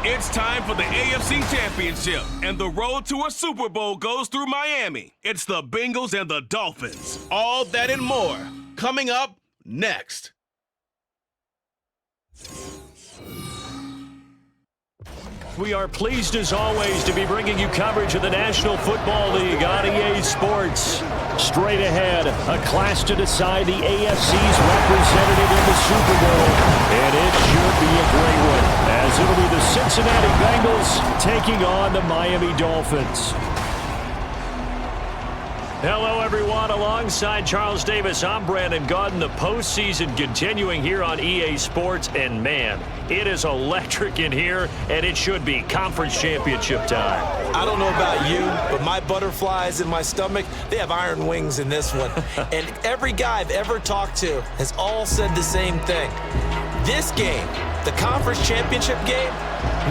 It's time for the AFC Championship, and the road to a Super Bowl goes through Miami. It's the Bengals and the Dolphins. All that and more coming up next. We are pleased, as always, to be bringing you coverage of the National Football League on EA Sports. Straight ahead, a clash to decide the AFC's representative in the Super Bowl. And it should be a great one, as it'll be the Cincinnati Bengals taking on the Miami Dolphins. Hello, everyone. Alongside Charles Davis, I'm Brandon Gaudin. The postseason continuing here on EA Sports. And, man, it is electric in here, and it should be conference championship time. I don't know about you, but my butterflies in my stomach, they have iron wings in this one. And every guy I've ever talked to has all said the same thing. This game, the conference championship game,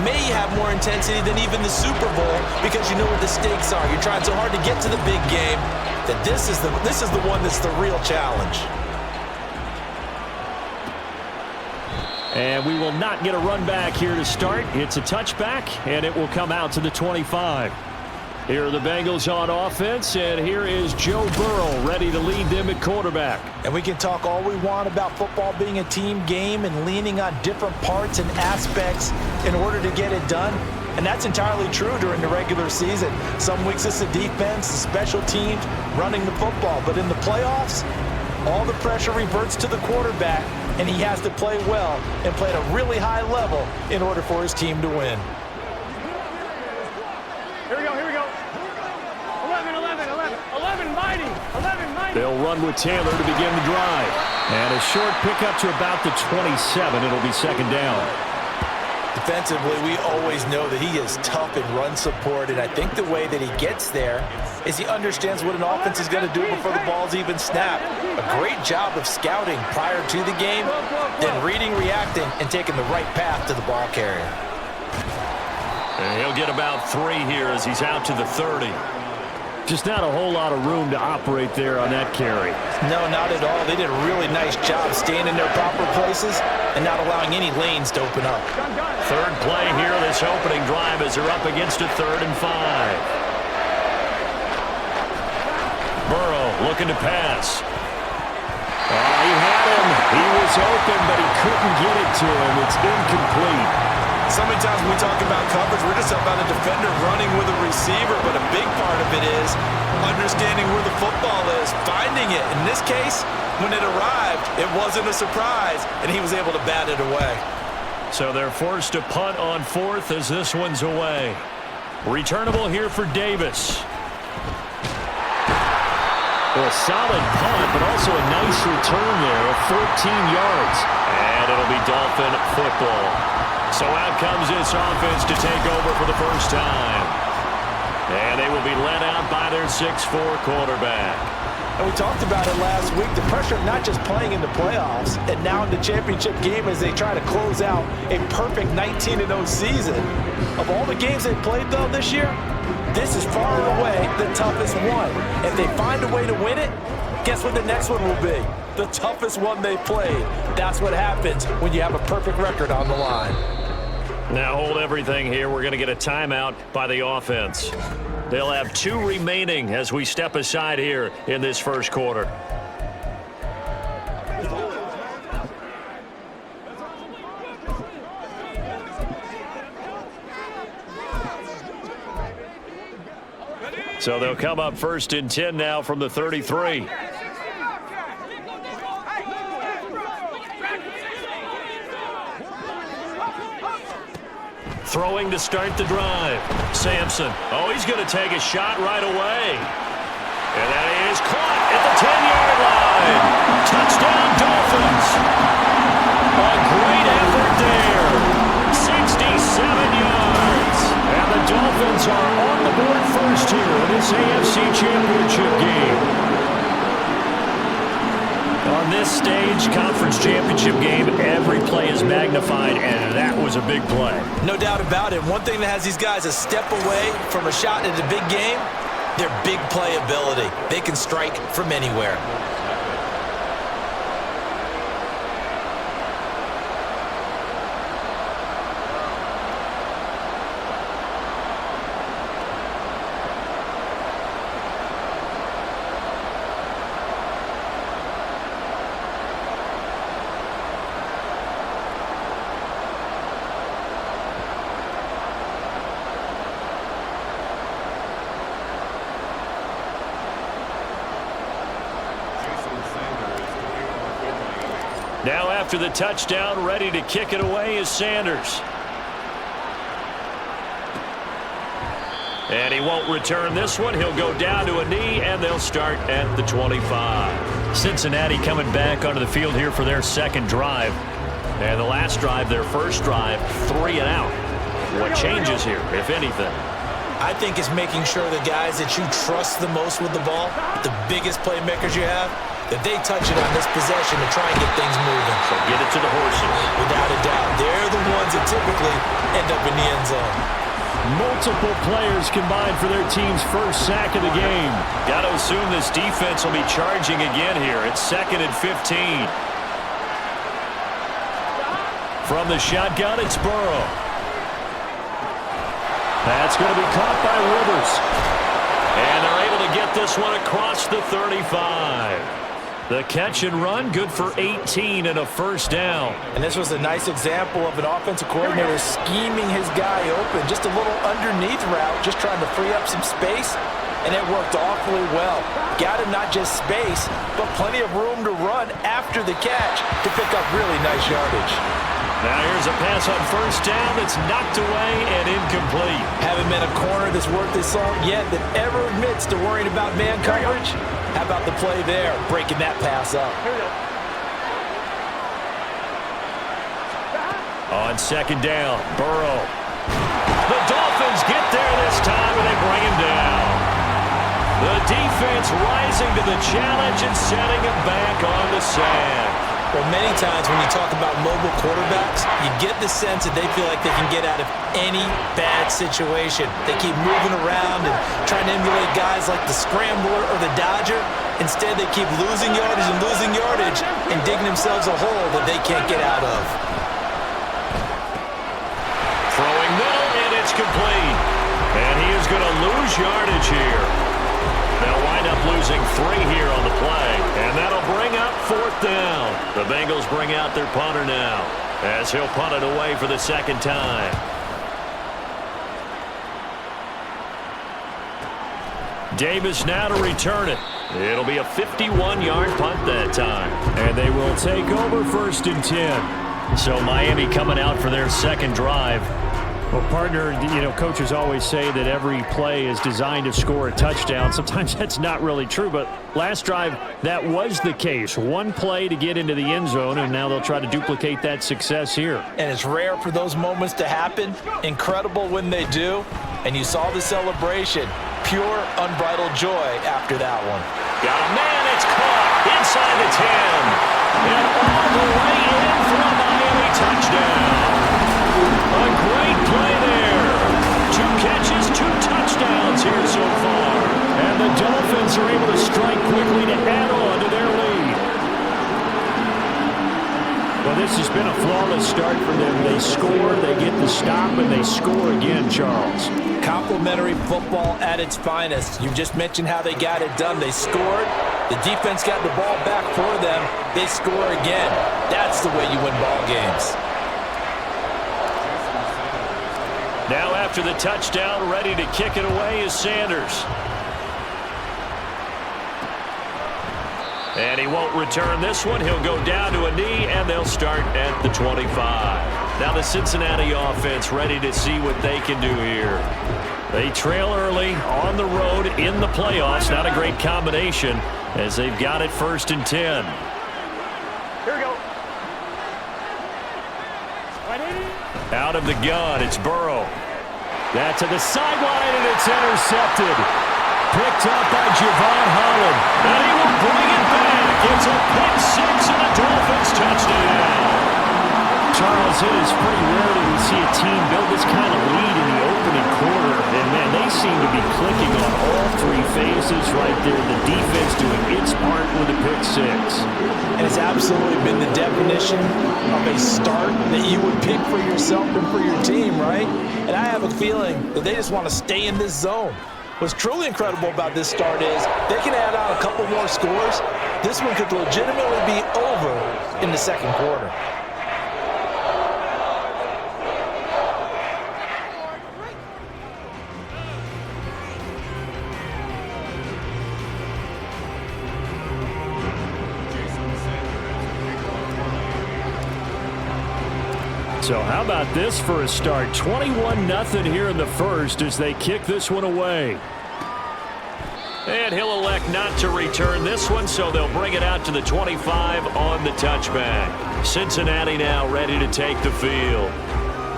may have more intensity than even the Super Bowl because you know what the stakes are. You're trying so hard to get to the big game that this is the one that's the real challenge. And we will not get a run back here to start. It's a touchback, and it will come out to the 25. Here are the Bengals on offense, and here is Joe Burrow ready to lead them at quarterback. And we can talk all we want about football being a team game and leaning on different parts and aspects in order to get it done. And that's entirely true during the regular season. Some weeks it's the defense, the special teams, running the football. But in the playoffs, all the pressure reverts to the quarterback, and he has to play well and play at a really high level in order for his team to win. Here we go. 11, mighty. They'll run with Taylor to begin the drive. And a short pickup to about the 27. It'll be second down. Defensively, we always know that he is tough in run support, and I think the way that he gets there is he understands what an offense is going to do before the ball's even snapped. A great job of scouting prior to the game, then reading, reacting, and taking the right path to the ball carrier. And he'll get about 3 here as he's out to the 30. Just not a whole lot of room to operate there on that carry. No, not at all. They did a really nice job staying in their proper places and not allowing any lanes to open up. Third play here, this opening drive as they're up against a 3rd and 5. Burrow looking to pass. He had him. He was open, but he couldn't get it to him. It's incomplete. So many times when we talk about coverage, we're just about a defender running with a receiver, but a big part of it is understanding where the football is, finding it. In this case, when it arrived, it wasn't a surprise, and he was able to bat it away. So they're forced to punt on 4th as this one's away. Returnable here for Davis. A solid punt, but also a nice return there of 14 yards. And it'll be Dolphin football. So out comes this offense to take over for the first time. And they will be led out by their 6'4" quarterback. And we talked about it last week, the pressure of not just playing in the playoffs and now in the championship game as they try to close out a perfect 19-0 season. Of all the games they played, though, this year, this is far and away the toughest one. If they find a way to win it, guess what the next one will be? The toughest one they played. That's what happens when you have a perfect record on the line. Now hold everything here. We're going to get a timeout by the offense. They'll have 2 remaining as we step aside here in this first quarter. So they'll come up 1st and 10 now from the 33. Throwing to start the drive. Sampson. Oh, he's going to take a shot right away. And that is caught at the 10-yard line. Touchdown, Dolphins. A great effort there. 67 yards. And the Dolphins are on the board first here in this AFC Championship game. On this stage, conference championship game, every play is magnified, and that was a big play. No doubt about it. One thing that has these guys a step away from a shot at a big game, their big play ability. They can strike from anywhere. after the touchdown, ready to kick it away is Sanders. And he won't return this one. He'll go down to a knee, and they'll start at the 25. Cincinnati coming back onto the field here for their second drive. And the last drive, their first drive, 3 and out. What changes here, if anything? I think it's making sure the guys that you trust the most with the ball, the biggest playmakers you have, that they touch it on this possession to try and get things moving. So get it to the horses. Without a doubt. They're the ones that typically end up in the end zone. Multiple players combined for their team's first sack of the game. Got to assume this defense will be charging again here. It's 2nd and 15. From the shotgun, it's Burrow. That's going to be caught by Rivers. And they're able to get this one across the 35. The catch and run, good for 18 and a first down. And this was a nice example of an offensive coordinator scheming his guy open. Just a little underneath route, just trying to free up some space, and it worked awfully well. Got him not just space, but plenty of room to run after the catch to pick up really nice yardage. Now here's a pass on first down that's knocked away and incomplete. Haven't met a corner that's worth his salt yet that ever admits to worrying about man coverage. How about the play there, breaking that pass up? On second down, Burrow. The Dolphins get there this time and they bring him down. The defense rising to the challenge and setting him back on the sand. Well, many times when you talk about mobile quarterbacks, you get the sense that they feel like they can get out of any bad situation. They keep moving around and trying to emulate guys like the Scrambler or the Dodger. Instead, they keep losing yardage and digging themselves a hole that they can't get out of. Throwing middle, and it's complete. And he is going to lose yardage here. They'll wind up losing 3 here on the play, and that'll bring up 4th down. The Bengals bring out their punter now, as he'll punt it away for the second time. Davis now to return it. It'll be a 51-yard punt that time. And they will take over 1st and 10. So Miami coming out for their second drive. Well, partner, coaches always say that every play is designed to score a touchdown. Sometimes that's not really true, but last drive, that was the case. One play to get into the end zone, and now they'll try to duplicate that success here. And it's rare for those moments to happen. Incredible when they do. And you saw the celebration. Pure, unbridled joy after that one. Got a man, it's caught inside the 10. And all the way in for a Miami touchdown. A great play there. 2 catches, 2 touchdowns here so far. And the Dolphins are able to strike quickly to add on to their lead. Well, this has been a flawless start for them. They score, they get the stop, and they score again, Charles. Complimentary football at its finest. You just mentioned how they got it done. They scored. The defense got the ball back for them. They score again. That's the way you win ball games. Now after the touchdown, ready to kick it away is Sanders. And he won't return this one. He'll go down to a knee, and they'll start at the 25. Now the Cincinnati offense ready to see what they can do here. They trail early on the road in the playoffs. Not a great combination as they've got it 1st and 10. Here we go. Out of the gun, it's Burrow. That's to the sideline, and it's intercepted. Picked up by Javon Holland. And he will bring it back. It's a pick 6 and a Dolphins touchdown. Charles, it is pretty rare that we see a team build this kind of lead in the opening quarter. And, man, they seem to be clicking on all 3 phases right there. The defense doing its part with a pick 6. And it's absolutely been the definition of a start that you would pick for yourself and for your team, right? And I have a feeling that they just want to stay in this zone. What's truly incredible about this start is they can add on a couple more scores. This one could legitimately be over in the second quarter. So how about this for a start? 21-0 here in the first as they kick this one away. And he'll elect not to return this one, so they'll bring it out to the 25 on the touchback. Cincinnati now ready to take the field.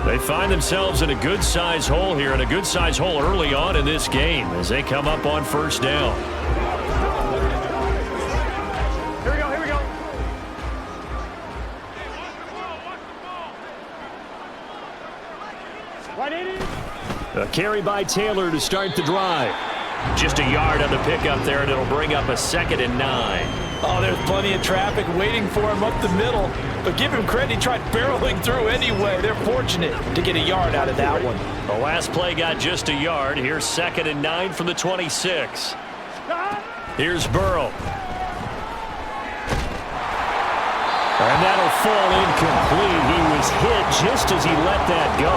They find themselves in a good-sized hole here, and a good-sized hole early on in this game as they come up on first down. Here we go. A carry by Taylor to start the drive. Just a yard on the pickup there, and it'll bring up a 2nd and 9. Oh, there's plenty of traffic waiting for him up the middle. But give him credit, he tried barreling through anyway. They're fortunate to get a yard out of that one. The last play got just a yard. Here's 2nd and 9 from the 26. Here's Burrow. And that'll fall incomplete. He was hit just as he let that go.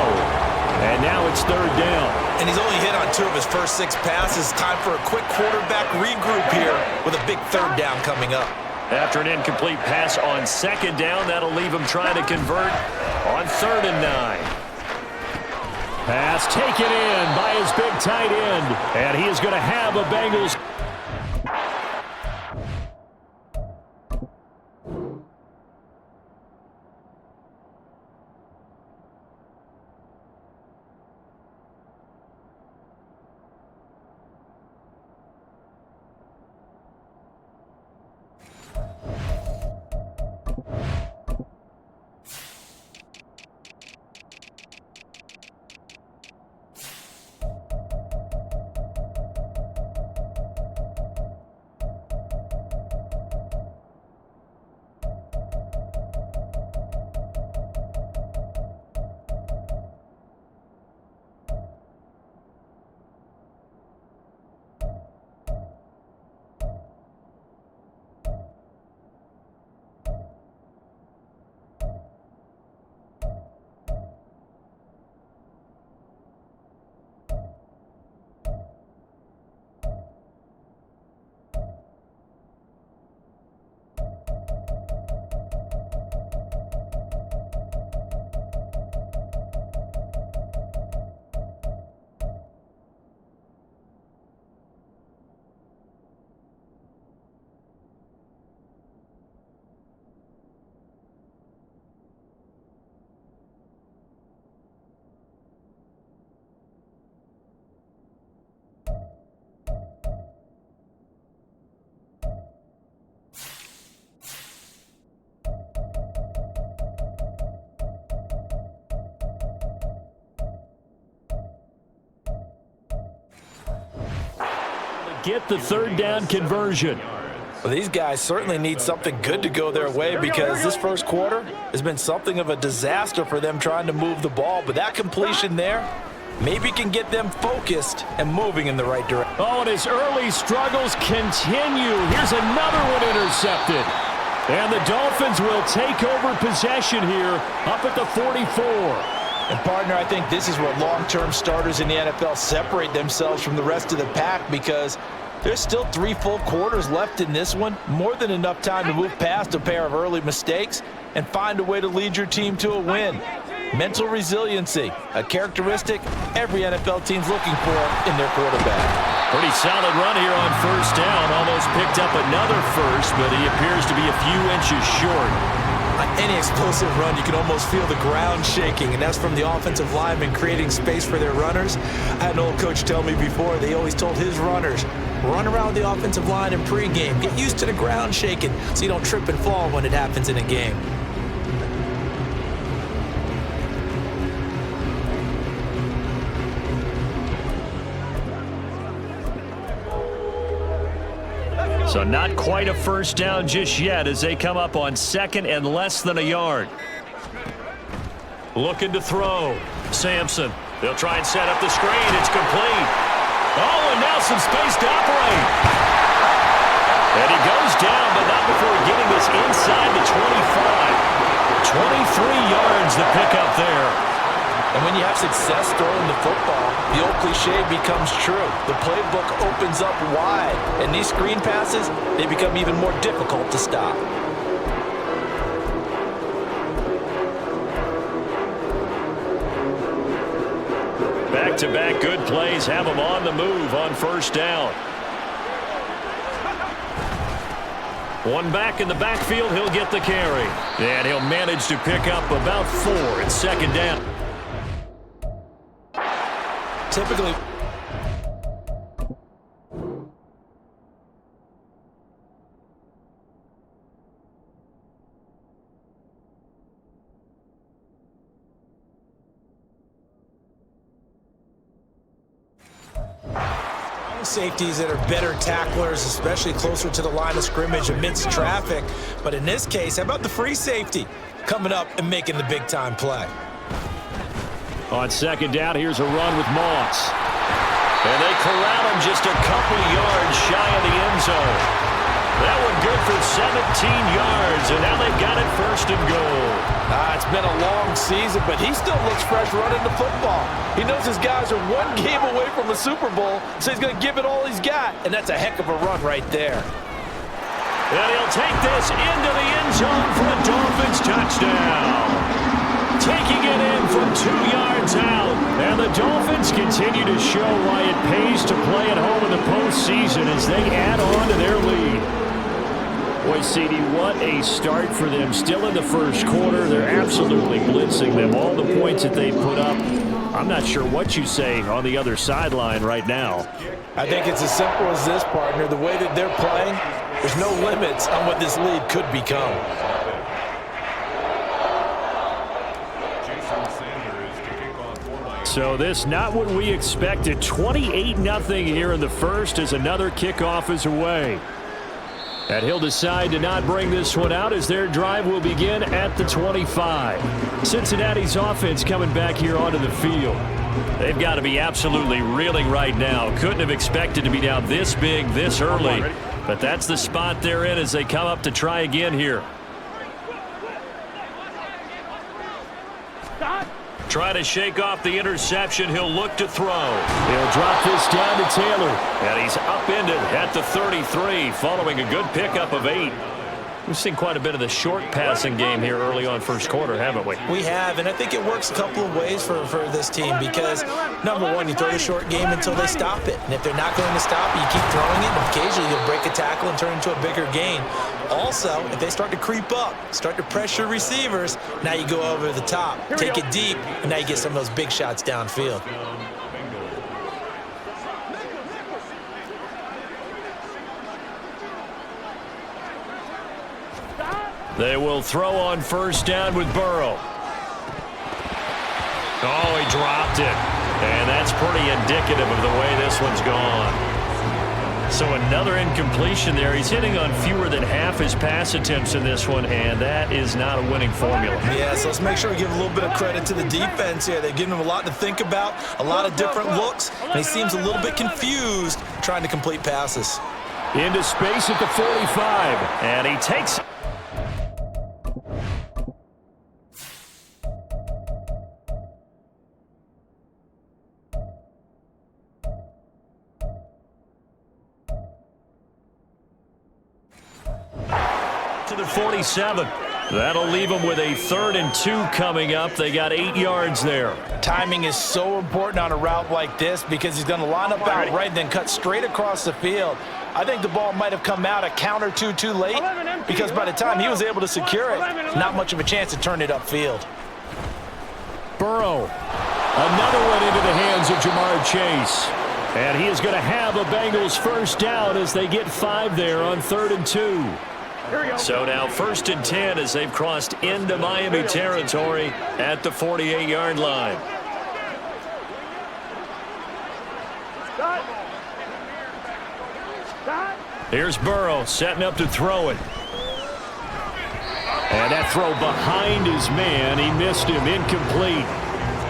And now it's 3rd down. And he's only hit on 2 of his first 6 passes. Time for a quick quarterback regroup here with a big 3rd down coming up. After an incomplete pass on 2nd down, that'll leave him trying to convert on 3rd and 9. Pass taken in by his big tight end. And he is going to have a Bengals. Get the 3rd down conversion. Well, these guys certainly need something good to go their way because this first quarter has been something of a disaster for them trying to move the ball. But that completion there maybe can get them focused and moving in the right direction. Oh, and his early struggles continue. Here's another one intercepted. And the Dolphins will take over possession here up at the 44. And, partner, I think this is where long-term starters in the NFL separate themselves from the rest of the pack because there's still 3 full quarters left in this one. More than enough time to move past a pair of early mistakes and find a way to lead your team to a win. Mental resiliency, a characteristic every NFL team's looking for in their quarterback. Pretty solid run here on first down. Almost picked up another first, but he appears to be a few inches short. On any explosive run, you can almost feel the ground shaking, and that's from the offensive linemen creating space for their runners. I had an old coach tell me before, they always told his runners, run around the offensive line in pregame. Get used to the ground shaking so you don't trip and fall when it happens in a game. So not quite a first down just yet as they come up on 2nd and less than a yard. Looking to throw. Sampson. They'll try and set up the screen. It's complete. Oh, and now some space to operate. And he goes down, but not before getting this inside the 25. 23 yards the pickup there. And when you have success throwing the football, the old cliche becomes true. The playbook opens up wide, and these screen passes, they become even more difficult to stop. back-to-back good plays have him on the move on first down. One back in the backfield, he'll get the carry. And he'll manage to pick up about 4 at second down. Typically, safeties that are better tacklers, especially closer to the line of scrimmage amidst traffic. But in this case, how about the free safety coming up and making the big-time play? On second down, here's a run with Moss. And they corral him just a couple yards shy of the end zone. That one good for 17 yards, and now they've got it first and goal. It's been a long season, but he still looks fresh running the football. He knows his guys are one game away from a Super Bowl, so he's going to give it all he's got, and that's a heck of a run right there. And he'll take this into the end zone for a Dolphins touchdown. Taking it in from 2 yards out, and the Dolphins continue to show why it pays to play at home in the postseason as they add on to their lead. Boy, CD, what a start for them. Still in the first quarter, they're absolutely blitzing them. All the points that they put up, I'm not sure what you say on the other sideline right now. I think it's as simple as this, partner. The way that they're playing, there's no limits on what this lead could become. So this not what we expected. 28-0 here in the first as another kickoff is away. And he'll decide to not bring this one out as their drive will begin at the 25. Cincinnati's offense coming back here onto the field. They've got to be absolutely reeling right now. Couldn't have expected to be down this big this early. But that's the spot they're in as they come up to try again here. Try to shake off the interception. He'll look to throw. He'll drop this down to Taylor. And he's upended at the 33 following a good pickup of 8. We've seen quite a bit of the short passing game here early on first quarter, haven't we? We have, and I think it works a couple of ways for this team because, number one, you throw the short game until they stop it. And if they're not going to stop it, you keep throwing it, and occasionally you'll break a tackle and turn it into a bigger gain. Also, if they start to creep up, start to pressure receivers, now you go over the top, take it deep, and now you get some of those big shots downfield. They will throw on first down with Burrow. Oh, he dropped it. And that's pretty indicative of the way this one's gone. So another incompletion there. He's hitting on fewer than half his pass attempts in this one, and that is not a winning formula. Yeah, so let's make sure we give a little bit of credit to the defense here. They're giving him a lot to think about, a lot of different looks, and he seems a little bit confused trying to complete passes. Into space at the 45. And he takes... to the 47. That'll leave them with a 3rd and 2 coming up. They got 8 yards there. Timing is so important on a route like this because he's going to line up out right and then cut straight across the field. I think the ball might have come out a count or two too late because by the time he was able to secure it, not much of a chance to turn it upfield. Burrow. Another one into the hands of Jamar Chase. And he is going to have a Bengals first down as they get 5 there on 3rd and 2. So now 1st and 10 as they've crossed into Miami territory at the 48-yard line. Here's Burrow setting up to throw it. And that throw behind his man. He missed him. Incomplete.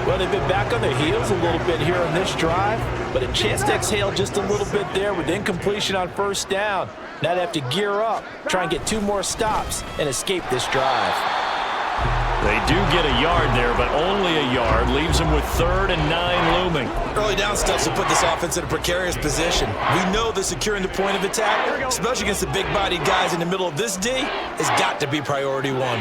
Well, they've been back on their heels a little bit here on this drive, but a chance to exhale just a little bit there with incompletion on first down. Now they have to gear up, try and get 2 more stops, and escape this drive. They do get a yard there, but only a yard. Leaves them with 3rd and 9 looming. Early down stuff to put this offense in a precarious position. We know that securing the point of attack, especially against the big-bodied guys in the middle of this D, has got to be priority 1.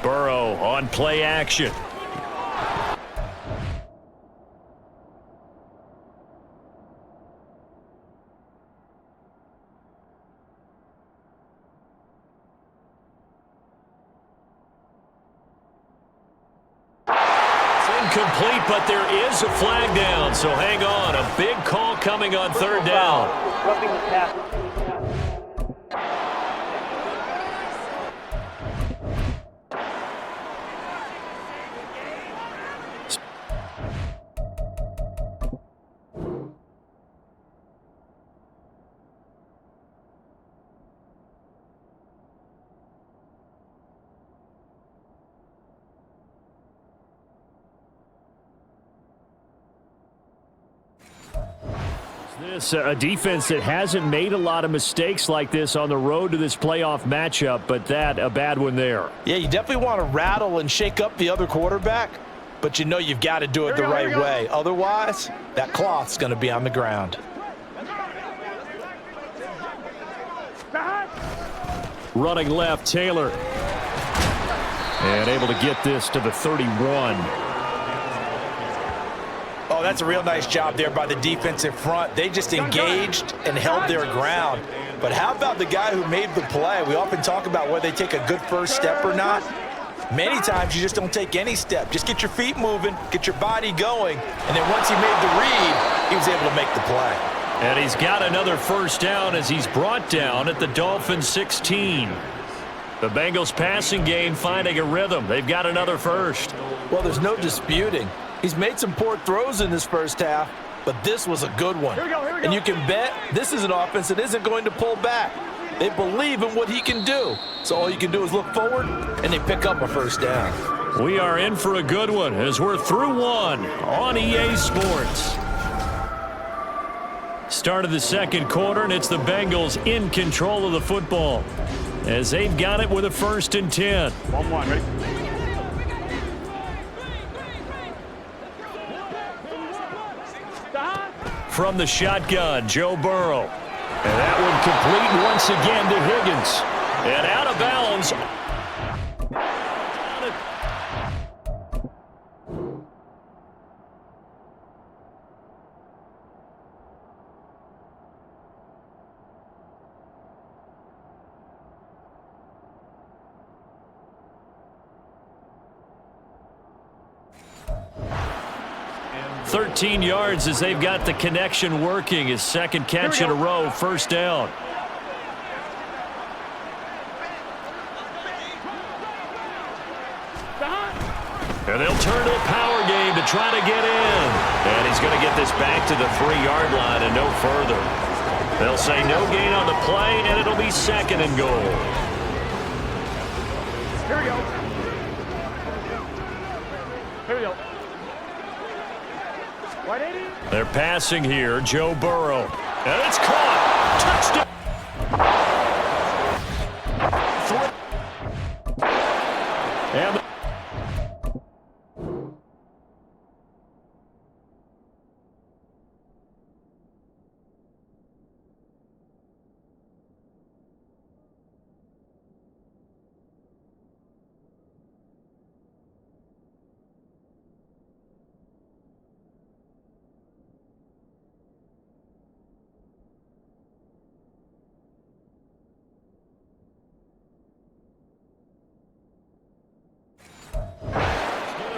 Burrow on play action. Complete, but there is a flag down, so hang on. A big call coming on third down. Roughing the pass. This a defense that hasn't made a lot of mistakes like this on the road to this playoff matchup, but that a bad one there. Yeah, you definitely want to rattle and shake up the other quarterback, but you know you've got to do it the right way. Otherwise, that cloth's going to be on the ground. Running left, Taylor. And able to get this to the 31. Oh, that's a real nice job there by the defense in front. They just engaged and held their ground. But how about the guy who made the play? We often talk about whether they take a good first step or not. Many times you just don't take any step. Just get your feet moving, get your body going, and then once he made the read, he was able to make the play. And he's got another first down as he's brought down at the Dolphins 16. The Bengals passing game finding a rhythm. They've got another first. Well, there's no disputing. He's made some poor throws in this first half, but this was a good one. Here we go. And you can bet this is an offense that isn't going to pull back. They believe in what he can do. So all you can do is look forward, and they pick up a first down. We are in for a good one as we're through one on EA Sports. Start of the second quarter, and it's the Bengals in control of the football as they've got it with a 1st and 10. 1-1, ready? From the shotgun, Joe Burrow. And that one complete once again to Higgins. And out of bounds. Thirteen yards as they've got the connection working. His second catch in a row, first down. And they'll turn to the power game to try to get in. And he's going to get this back to the 3-yard line and no further. They'll say no gain on the play, and it'll be 2nd and goal. Here we go. Here we go. They're passing here, Joe Burrow. And it's caught. Touchdown. And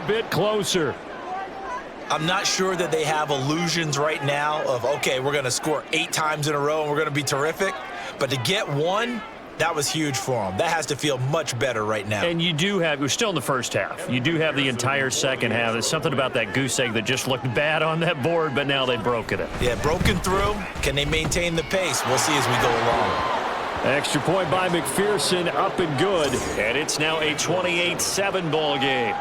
bit closer. I'm not sure that they have illusions right now of, okay, we're going to score 8 times in a row and we're going to be terrific. But to get one, that was huge for them. That has to feel much better right now. And you do have, we're still in the first half. You do have the entire second half. There's something about that goose egg that just looked bad on that board, but now they've broken it. Yeah, broken through. Can they maintain the pace? We'll see as we go along. Extra point by McPherson, up and good. And it's now a 28-7 ball game.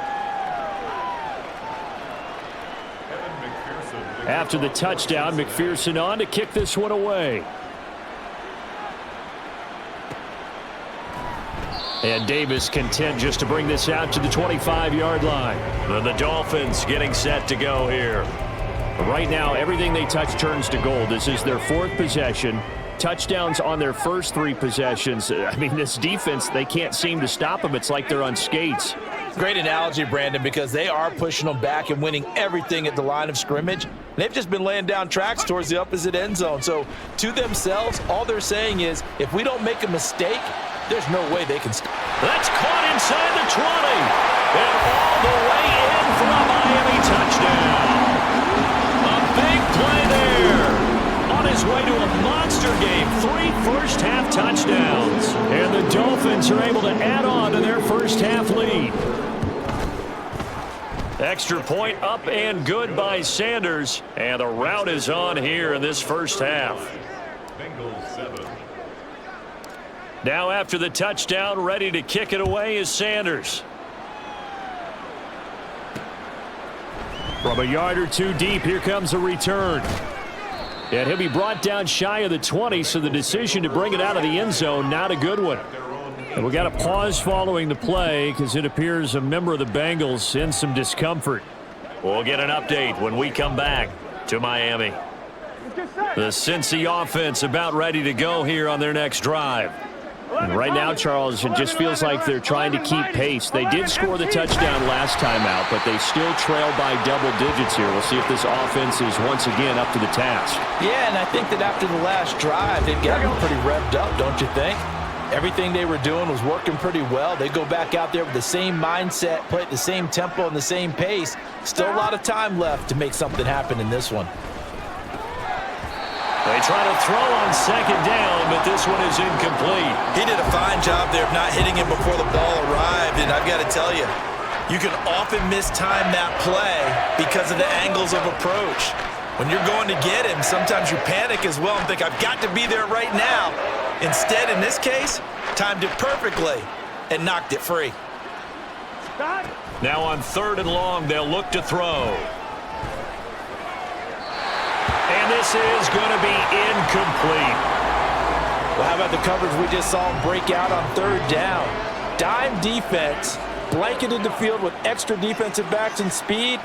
After the touchdown, McPherson on to kick this one away. And Davis content just to bring this out to the 25-yard line. And the Dolphins getting set to go here. Right now, everything they touch turns to gold. This is their 4th possession. touchdowns on their first 3 possessions. I mean, this defense, they can't seem to stop them. It's like they're on skates. Great analogy, Brandon, because they are pushing them back and winning everything at the line of scrimmage. They've just been laying down tracks towards the opposite end zone. So to themselves, all they're saying is, if we don't make a mistake, there's no way they can stop. That's caught inside the 20. And all the way in for a Miami touchdown. A big play there. On his way to a monster game. 3 first-half touchdowns. And the Dolphins are able to add on to their first-half lead. Extra point up and good by Sanders. And the rout is on here in this first half. Bengals 7. Now after the touchdown, ready to kick it away is Sanders. From a yard or 2 deep, here comes a return. And he'll be brought down shy of the 20, so the decision to bring it out of the end zone, not a good one. And we got a pause following the play because it appears a member of the Bengals in some discomfort. We'll get an update when we come back to Miami. The Cincy offense about ready to go here on their next drive. And right now, Charles, it just feels like they're trying to keep pace. They did score the touchdown last time out, but they still trail by double digits here. We'll see if this offense is once again up to the task. Yeah, and I think that after the last drive, they've gotten pretty revved up, don't you think? Everything they were doing was working pretty well. They go back out there with the same mindset, play at the same tempo and the same pace. Still a lot of time left to make something happen in this one. They try to throw on second down, but this one is incomplete. He did a fine job there of not hitting him before the ball arrived, and I've got to tell you, you can often mistime that play because of the angles of approach. When you're going to get him, sometimes you panic as well and think, I've got to be there right now. Instead, in this case, timed it perfectly and knocked it free. Now on 3rd and long, they'll look to throw. And this is going to be incomplete. Well, how about the coverage we just saw him break out on 3rd down? Dime defense, blanketed the field with extra defensive backs and speed,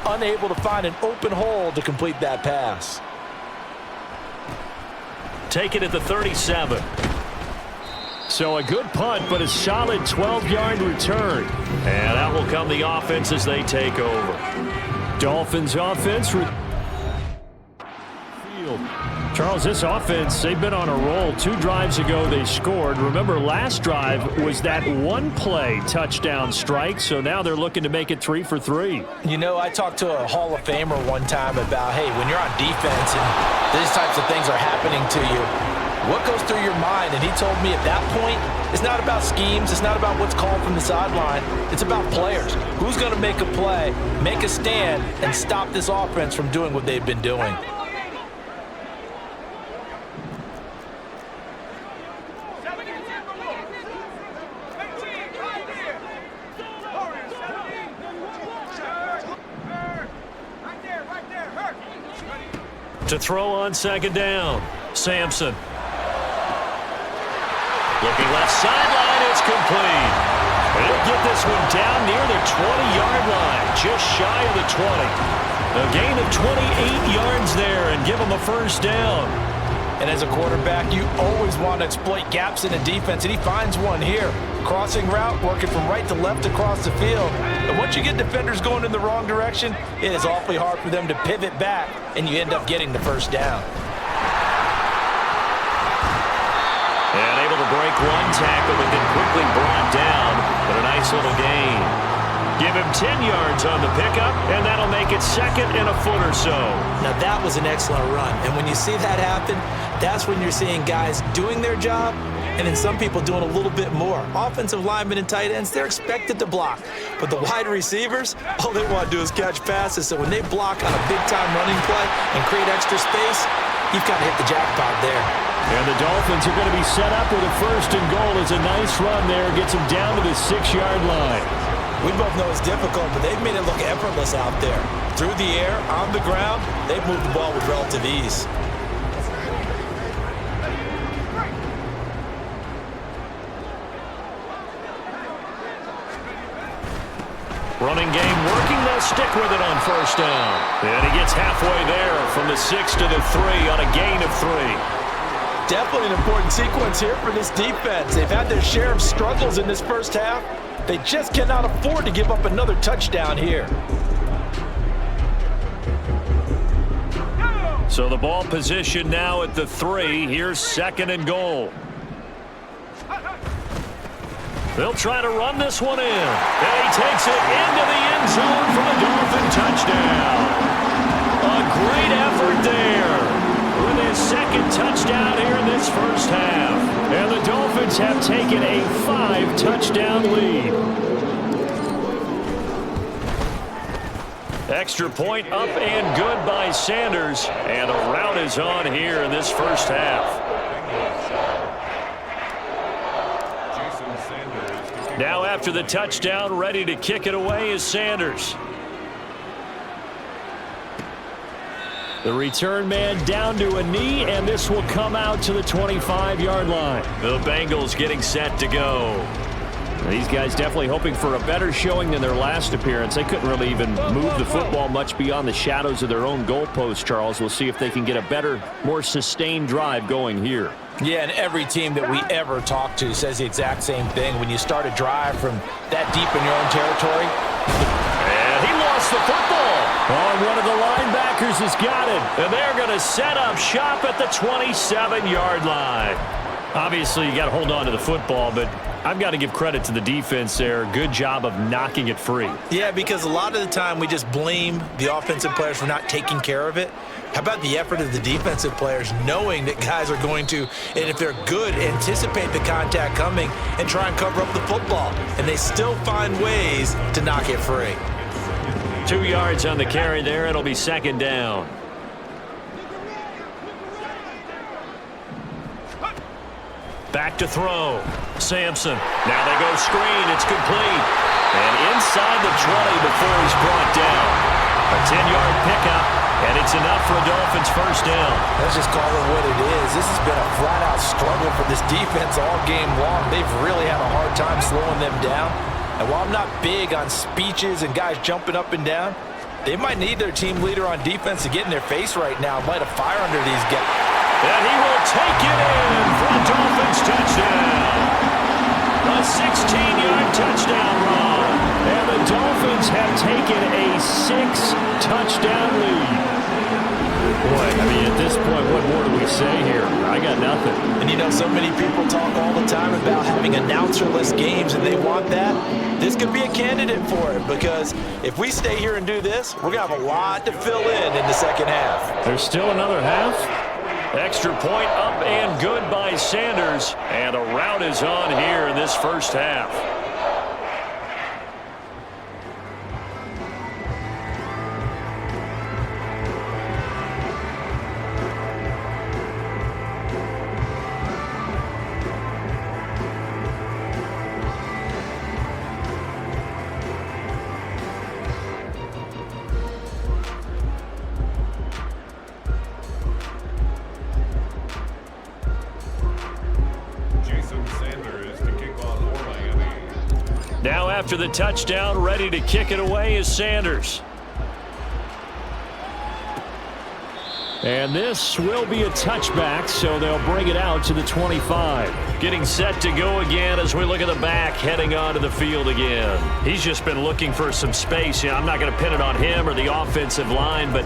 unable to find an open hole to complete that pass. Take it at the 37. So a good punt, but a solid 12-yard return. And out will come the offense as they take over. Dolphins offense. Charles, this offense, they've been on a roll. 2 drives ago, they scored. Remember, last drive was that 1-play touchdown strike, so now they're looking to make it 3 for 3. You know, I talked to a Hall of Famer one time about, hey, when you're on defense and these types of things are happening to you, what goes through your mind? And he told me at that point, it's not about schemes. It's not about what's called from the sideline. It's about players. Who's going to make a play, make a stand, and stop this offense from doing what they've been doing? To throw on 2nd down. Sampson. Looking left sideline, it's complete. And he'll get this one down near the 20-yard line, just shy of the 20. A gain of 28 yards there and give him a first down. And as a quarterback, you always want to exploit gaps in the defense, and he finds one here. Crossing route, working from right to left across the field. And once you get defenders going in the wrong direction, it is awfully hard for them to pivot back, and you end up getting the first down. And able to break 1 tackle, but then quickly brought down. But a nice little gain. Give him 10 yards on the pickup, and that'll make it 2nd and a foot or so. Now, that was an excellent run. And when you see that happen, that's when you're seeing guys doing their job, and then some people doing a little bit more. Offensive linemen and tight ends, they're expected to block. But the wide receivers, all they want to do is catch passes. So when they block on a big-time running play and create extra space, you've got to hit the jackpot there. And the Dolphins are going to be set up with a 1st and goal. It's a nice run there. Gets them down to the 6-yard line. We both know it's difficult, but they've made it look effortless out there. Through the air, on the ground, they've moved the ball with relative ease. Running game working, they'll stick with it on 1st down. And he gets halfway there from the 6 to the 3 on a gain of 3. definitely an important sequence here for this defense. They've had their share of struggles in this first half. They just cannot afford to give up another touchdown here. So the ball position now at the 3. Here's 2nd and goal. They'll try to run this one in. And he takes it into the end zone for the Dolphin touchdown. A great effort there with his 2nd touchdown here in this first half. And the Dolphins have taken a 5-touchdown lead. Extra point up and good by Sanders. And a rout is on here in this first half. Now after the touchdown, ready to kick it away is Sanders. The return man down to a knee, and this will come out to the 25-yard line. The Bengals getting set to go. These guys definitely hoping for a better showing than their last appearance. They couldn't really even move the football much beyond the shadows of their own goalpost, Charles. We'll see if they can get a better, more sustained drive going here. Yeah, and every team that we ever talk to says the exact same thing. When you start a drive from that deep in your own territory. And he lost the football. Oh, one of the linebackers has got it. And they're going to set up shop at the 27-yard line. Obviously, you got to hold on to the football, but I've got to give credit to the defense there. Good job of knocking it free. Yeah, because a lot of the time we just blame the offensive players for not taking care of it. How about the effort of the defensive players knowing that guys are going to, and if they're good, anticipate the contact coming and try and cover up the football. And they still find ways to knock it free. 2 yards on the carry there. It'll be 2nd down. Back to throw. Sampson. Now they go screen. It's complete. And inside the 20 before he's brought down. A 10-yard pickup, and it's enough for a Dolphins first down. Let's just call it what it is. This has been a flat-out struggle for this defense all game long. They've really had a hard time slowing them down. And while I'm not big on speeches and guys jumping up and down, they might need their team leader on defense to get in their face right now and light a fire under these guys. And he will take it in for a Dolphins touchdown. A 16-yard touchdown run. And the Dolphins have taken a 6-touchdown lead. Boy, I mean, at this point, what more do we say here? I got nothing. And you know, so many people talk all the time about having announcer-less games, and they want that. This could be a candidate for it, because if we stay here and do this, we're going to have a lot to fill in the second half. There's still another half? Extra point up and good by Sanders. And a rout is on here in this first half. Now after the touchdown, ready to kick it away is Sanders. And this will be a touchback, so they'll bring it out to the 25. Getting set to go again as we look at the back, heading onto the field again. He's just been looking for some space. I'm not going to pin it on him or the offensive line, but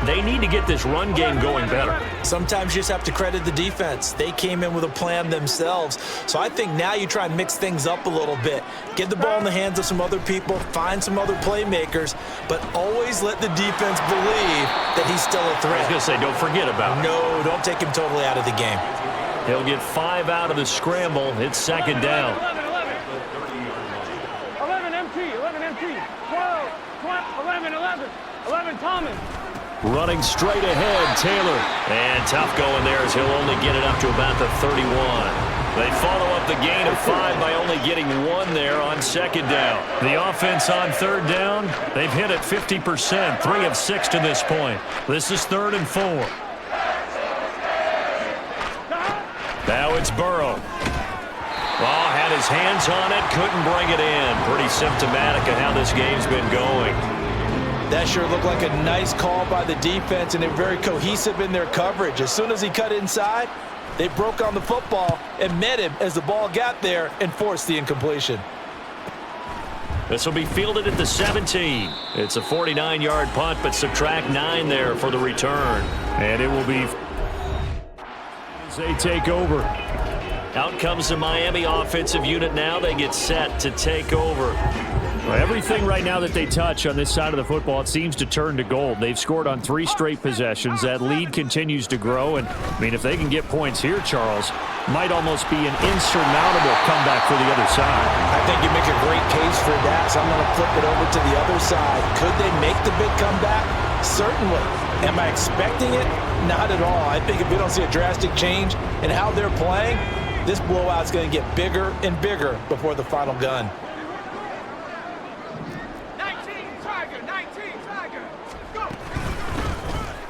they need to get this run game going better. Sometimes you just have to credit the defense. They came in with a plan themselves. So I think now you try and mix things up a little bit. Get the ball in the hands of some other people, find some other playmakers, but always let the defense believe that he's still a threat. I was going to say, don't forget about it. No, don't take him totally out of the game. He'll get 5 out of the scramble. It's 2nd down. 11 MT, 11 MT, 12, 11, 11 Thomas. Running straight ahead, Taylor. And tough going there as he'll only get it up to about the 31. They follow up the gain of 5 by only getting 1 there on 2nd down. The offense on 3rd down, they've hit it 50%, 3 of 6 to this point. This is 3rd and 4. Now it's Burrow. Ball had his hands on it, couldn't bring it in. Pretty symptomatic of how this game's been going. That sure looked like a nice call by the defense, and they're very cohesive in their coverage. As soon as he cut inside, They broke on the football and met him as the ball got there and forced the incompletion. This will be fielded at the 17. It's a 49-yard punt, but subtract 9 there for the return. And it will be as they take over. Out comes the Miami offensive unit now. They get set to take over. Well, everything right now that they touch on this side of the football, it seems to turn to gold. They've scored on 3 straight possessions. That lead continues to grow. And, I mean, if they can get points here, Charles, might almost be an insurmountable comeback for the other side. I think you make a great case for that, so I'm going to flip it over to the other side. Could they make the big comeback? Certainly. Am I expecting it? Not at all. I think if we don't see a drastic change in how they're playing, this blowout's going to get bigger and bigger before the final gun. 19, Tiger, go!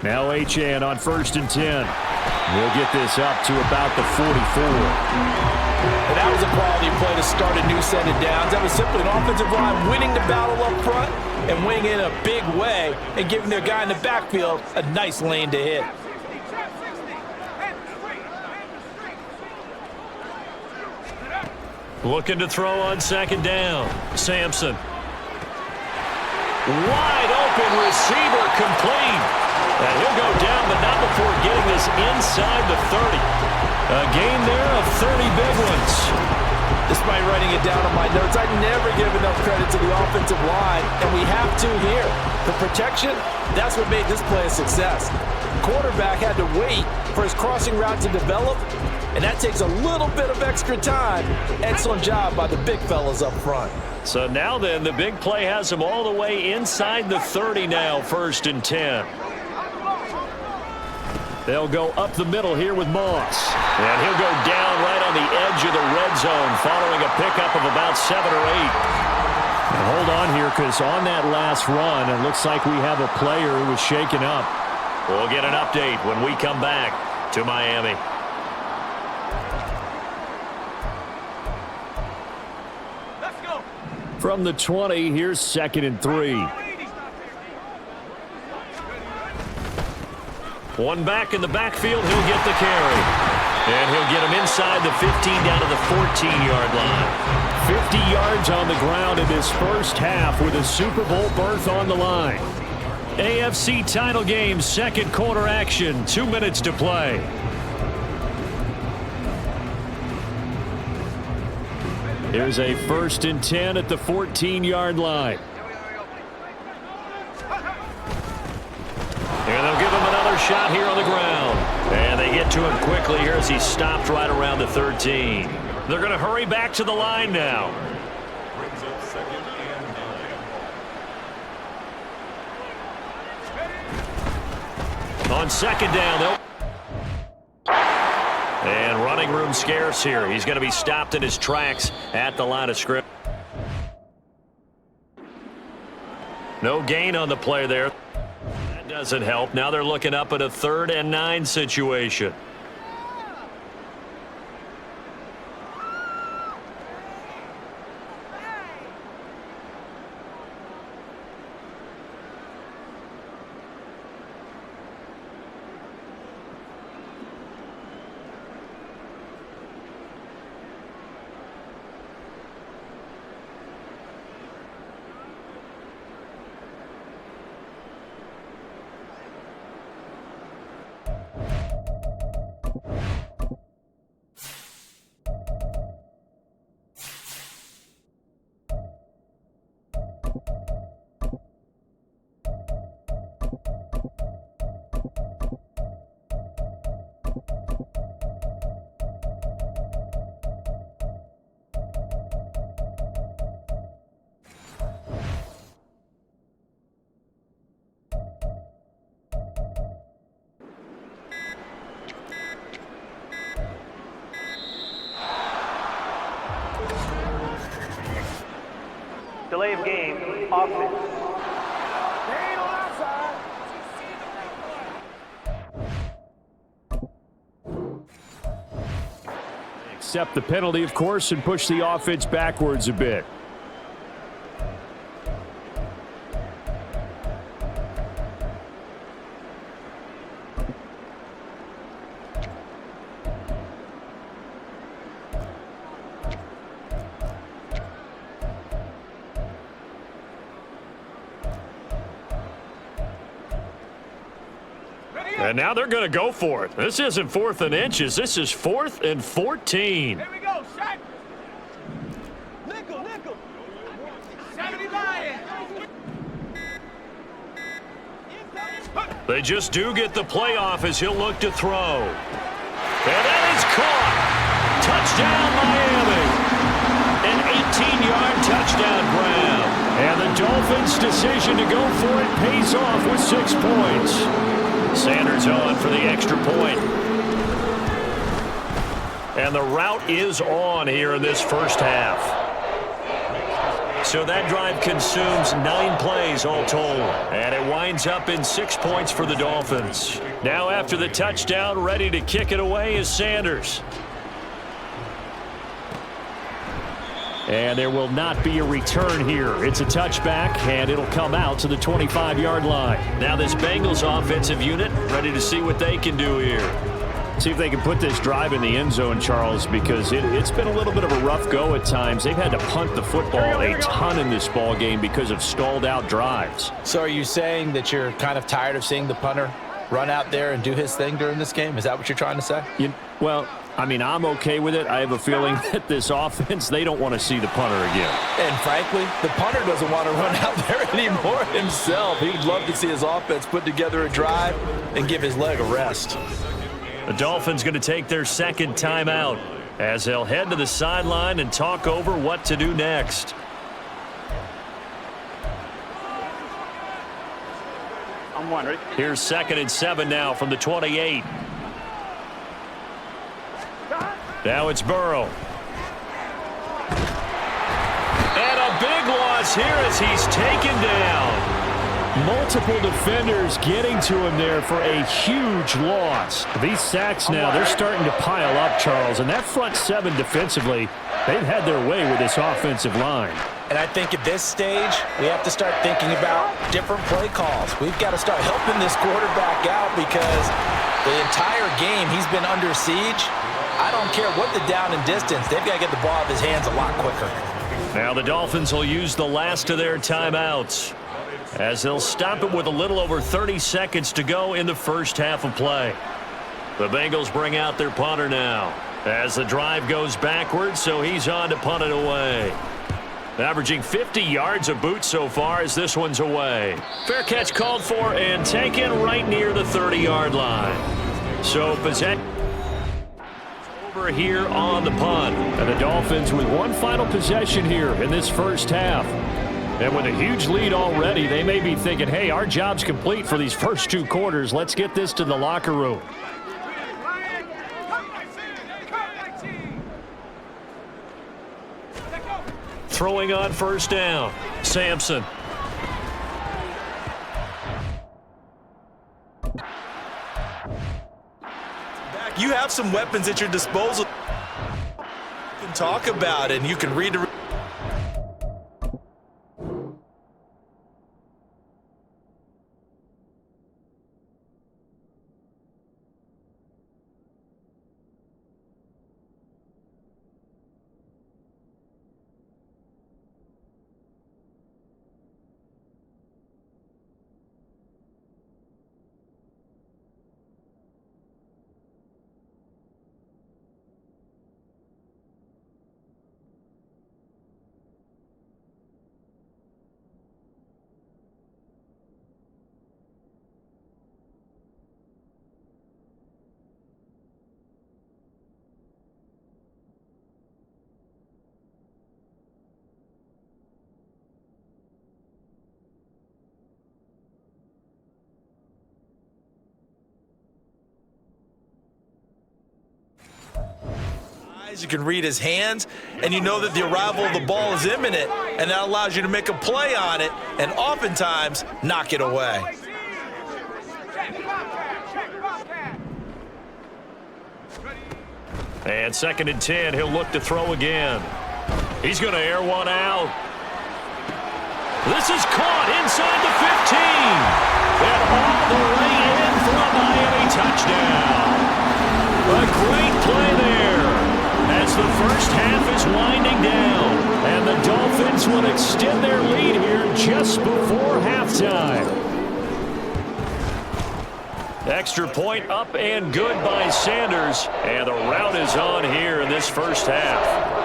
Now Achane on 1st and 10. We'll get this up to about the 44. And that was a quality play to start a new set of downs. That was simply an offensive line winning the battle up front and winning in a big way and giving their guy in the backfield a nice lane to hit. Looking to throw on 2nd down. Sampson. Wide open receiver complete. And he'll go down, but not before getting this inside the 30. A gain there of 30 big ones. Despite writing it down on my notes, I never give enough credit to the offensive line, and we have to here. The protection, that's what made this play a success. Quarterback had to wait for his crossing route to develop, and that takes a little bit of extra time. Excellent job by the big fellas up front. So now then, the big play has him all the way inside the 30 now, 1st and 10. They'll go up the middle here with Moss. And he'll go down right on the edge of the red zone following a pickup of about 7 or 8. And hold on here, because on that last run, it looks like we have a player who was shaken up. We'll get an update when we come back to Miami. Let's go! From the 20, here's 2nd and 3. One back in the backfield, he'll get the carry. And he'll get him inside the 15 down to the 14-yard line. 50 yards on the ground in this first half with a Super Bowl berth on the line. AFC title game, 2nd quarter action, 2 minutes to play. Here's a 1st and 10 at the 14-yard line. And they'll give him another shot here on the ground. And they get to him quickly here as he stopped right around the 13. They're going to hurry back to the line now. Brings up 2nd and 9. On 2nd down, and running room scarce here. He's going to be stopped in his tracks at the line of scrimmage. No gain on the play there. That doesn't help. Now they're looking up at a 3rd and 9 situation. Delay of game, offense. Accept the penalty, of course, and push the offense backwards a bit. And now they're going to go for it. This isn't 4th and inches. This is 4th and 14. Here we go, Shaq. Nickel. 79. They just do get the playoff as he'll look to throw. And that is caught. Touchdown, Miami. An 18-yard touchdown grab. And the Dolphins' decision to go for it pays off with 6 points. Sanders on for the extra point. And the route is on here in this first half. So that drive consumes 9 plays all told. And it winds up in 6 points for the Dolphins. Now after the touchdown, ready to kick it away is Sanders. And there will not be a return here. It's a touchback, and it'll come out to the 25-yard line. Now this Bengals offensive unit ready to see what they can do here. See if they can put this drive in the end zone, Charles, because it's been a little bit of a rough go at times. They've had to punt the football a ton in this ball game because of stalled-out drives. So are you saying that you're kind of tired of seeing the punter run out there and do his thing during this game? Is that what you're trying to say? Well, I mean, I'm okay with it. I have a feeling that this offense, they don't want to see the punter again. And frankly, the punter doesn't want to run out there anymore himself. He would love to see his offense put together a drive and give his leg a rest. The Dolphins going to take their second timeout as they'll head to the sideline and talk over what to do next. I'm one, ready? Here's 2nd and 7 now from the 28. Now it's Burrow. And a big loss here as he's taken down. Multiple defenders getting to him there for a huge loss. These sacks now, they're starting to pile up, Charles. And that front 7 defensively, they've had their way with this offensive line. And I think at this stage, we have to start thinking about different play calls. We've got to start helping this quarterback out because the entire game he's been under siege. I don't care what the down and distance. They've got to get the ball out of his hands a lot quicker. Now the Dolphins will use the last of their timeouts as they'll stop it with a little over 30 seconds to go in the first half of play. The Bengals bring out their punter now as the drive goes backwards, so he's on to punt it away. Averaging 50 yards a boot so far as this one's away. Fair catch called for and taken right near the 30-yard line. So possession over here on the punt. And the Dolphins with one final possession here in this first half. And with a huge lead already, they may be thinking, hey, our job's complete for these first 2 quarters. Let's get this to the locker room. Throwing on first down, Sampson. You have some weapons at your disposal. You can talk about it, and you can read the. You can read his hands, and you know that the arrival of the ball is imminent, and that allows you to make a play on it and oftentimes knock it away. And 2nd and 10, he'll look to throw again. He's going to air one out. This is caught inside the 15. And all the way in for a Miami touchdown. A great play there as the first half is winding down. And the Dolphins will extend their lead here just before halftime. Extra point up and good by Sanders. And the rout is on here in this first half.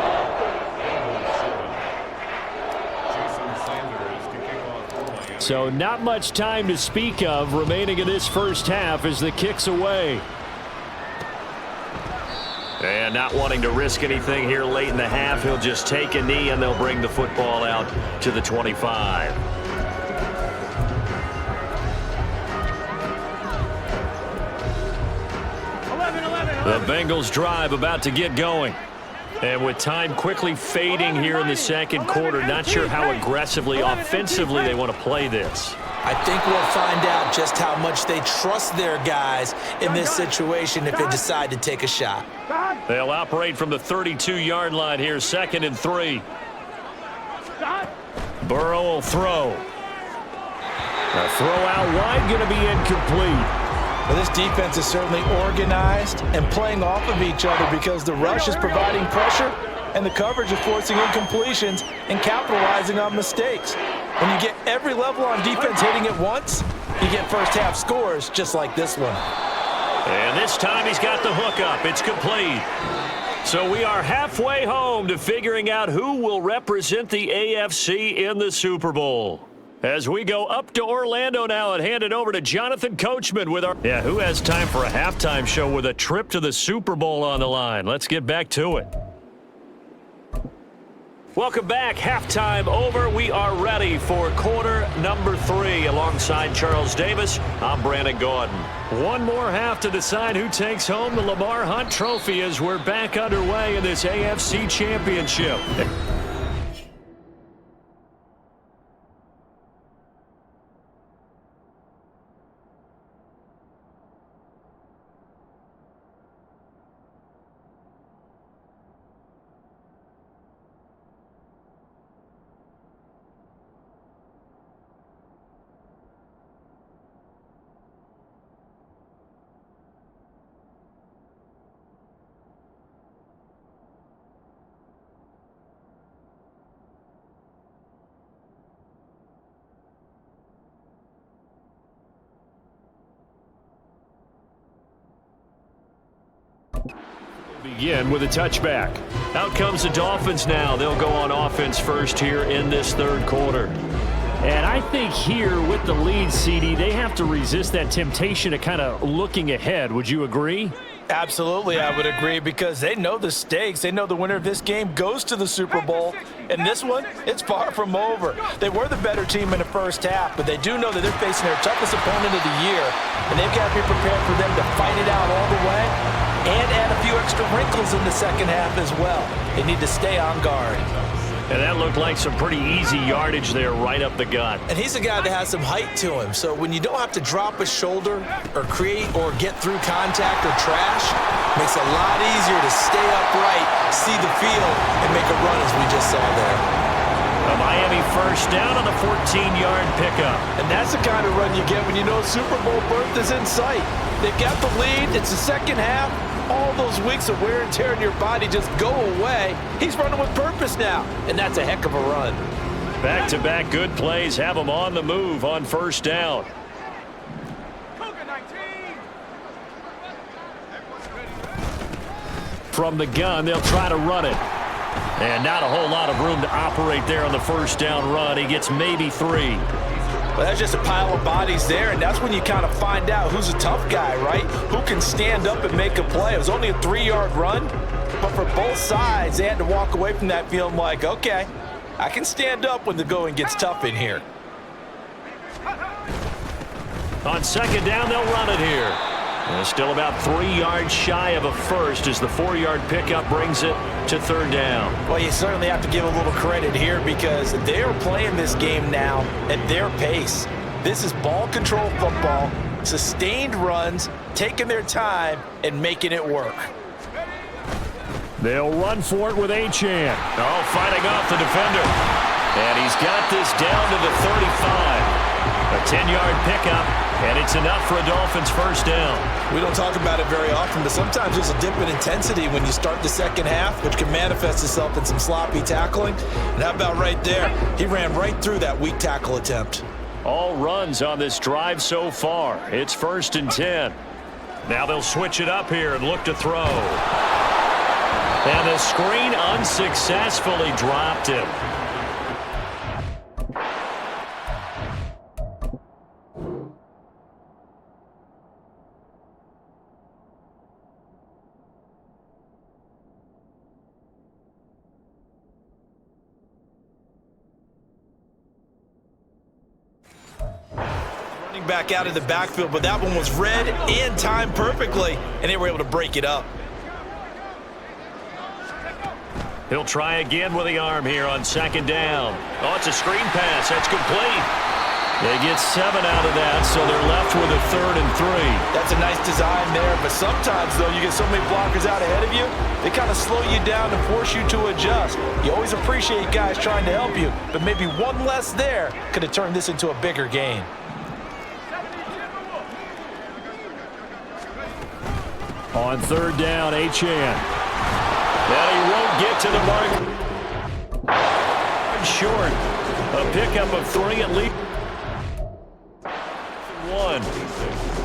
So not much time to speak of remaining in this first half as the kick's away. And not wanting to risk anything here late in the half, he'll just take a knee and they'll bring the football out to the 25. The Bengals drive about to get going. And with time quickly fading here in the second quarter, not sure how aggressively, offensively they want to play this. I think we'll find out just how much they trust their guys in this situation if they decide to take a shot. They'll operate from the 32-yard line here, 2nd and 3. Burrow will throw. A throw out wide, going to be incomplete. Well, this defense is certainly organized and playing off of each other because the rush is providing pressure and the coverage is forcing incompletions and capitalizing on mistakes. When you get every level on defense hitting it once, you get first half scores just like this one. And this time he's got the hook up. It's complete. So we are halfway home to figuring out who will represent the AFC in the Super Bowl. As we go up to Orlando now and hand it over to Jonathan Coachman with our... Yeah, who has time for a halftime show with a trip to the Super Bowl on the line? Let's get back to it. Welcome back. Halftime over. We are ready for quarter number 3. Alongside Charles Davis, I'm Brandon Gordon. One more half to decide who takes home the Lamar Hunt Trophy as we're back underway in this AFC Championship. Begin with a touchback. Out comes the Dolphins now. They'll go on offense first here in this third quarter. And I think here with the lead, CD, they have to resist that temptation of kind of looking ahead. Would you agree? Absolutely, I would agree, because they know the stakes. They know the winner of this game goes to the Super Bowl. And this one, it's far from over. They were the better team in the first half, but they do know that they're facing their toughest opponent of the year, and they've got to be prepared for them to fight it out all the way and add a few extra wrinkles in the second half as well. They need to stay on guard. And that looked like some pretty easy yardage there right up the gut. And he's a guy that has some height to him, so when you don't have to drop a shoulder or create or get through contact or trash, it makes it a lot easier to stay upright, see the field, and make a run as we just saw there. A Miami first down on the 14-yard pickup. And that's the kind of run you get when you know Super Bowl berth is in sight. They've got the lead. It's the second half. All those weeks of wear and tear in your body just go away. He's running with purpose now, and that's a heck of a run. Back-to-back good plays have him on the move on first down. From the gun, they'll try to run it. And not a whole lot of room to operate there on the first down run. He gets maybe 3. Well, that's just a pile of bodies there, and that's when you kind of find out who's a tough guy, right? Who can stand up and make a play. It was only a 3-yard run, but for both sides, they had to walk away from that feeling like, okay, I can stand up when the going gets tough in here. On second down, they'll run it here. And still about 3 yards shy of a first as the 4-yard pickup brings it to third down. Well, you certainly have to give a little credit here because they are playing this game now at their pace. This is ball control football, sustained runs, taking their time and making it work. They'll run for it with Achane. Oh, fighting off the defender. And he's got this down to the 35. A 10-yard pickup, and it's enough for a Dolphins first down. We don't talk about it very often, but sometimes there's a dip in intensity when you start the second half, which can manifest itself in some sloppy tackling. And how about right there? He ran right through that weak tackle attempt. All runs on this drive so far. It's 1st and 10. Now they'll switch it up here and look to throw. And the screen unsuccessfully dropped him. Back out of the backfield, but that one was read and timed perfectly, and they were able to break it up. He'll try again with the arm here on 2nd down. Oh, it's a screen pass. That's complete. They get 7 out of that, so they're left with a 3rd and 3. That's a nice design there, but sometimes, though, you get so many blockers out ahead of you, they kind of slow you down and force you to adjust. You always appreciate guys trying to help you, but maybe one less there could have turned this into a bigger game. On 3rd down, Achane. Now he won't get to the mark. Short. A pickup of 3 at least. 1.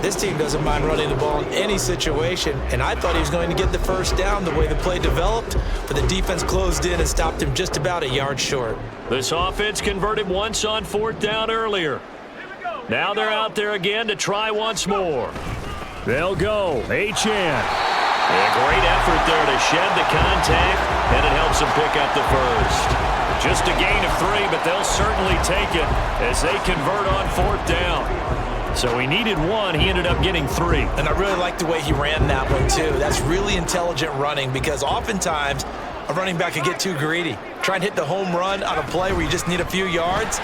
This team doesn't mind running the ball in any situation, and I thought he was going to get the 1st down the way the play developed, but the defense closed in and stopped him just about a yard short. This offense converted once on 4th down earlier. Now they're out there again to try once more. They'll go. Achane. A great effort there to shed the contact, and it helps them pick up the 1st. Just a gain of 3, but they'll certainly take it as they convert on 4th down. So he needed 1. He ended up getting 3. And I really like the way he ran that one, too. That's really intelligent running because oftentimes a running back could get too greedy. Try and hit the home run on a play where you just need a few yards.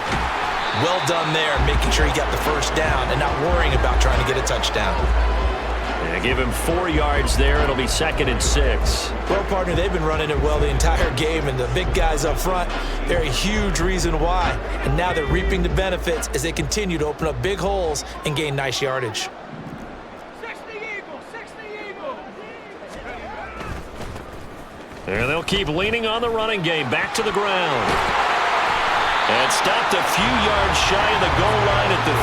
Well done there, making sure he got the 1st down and not worrying about trying to get a touchdown. And give him 4 yards there. It'll be 2nd and 6. Well, partner, they've been running it well the entire game, and the big guys up front, they're a huge reason why. And now they're reaping the benefits as they continue to open up big holes and gain nice yardage. 60 Eagles, 60 Eagles. And they'll keep leaning on the running game. Back to the ground. And stopped a few yards shy of the goal line at the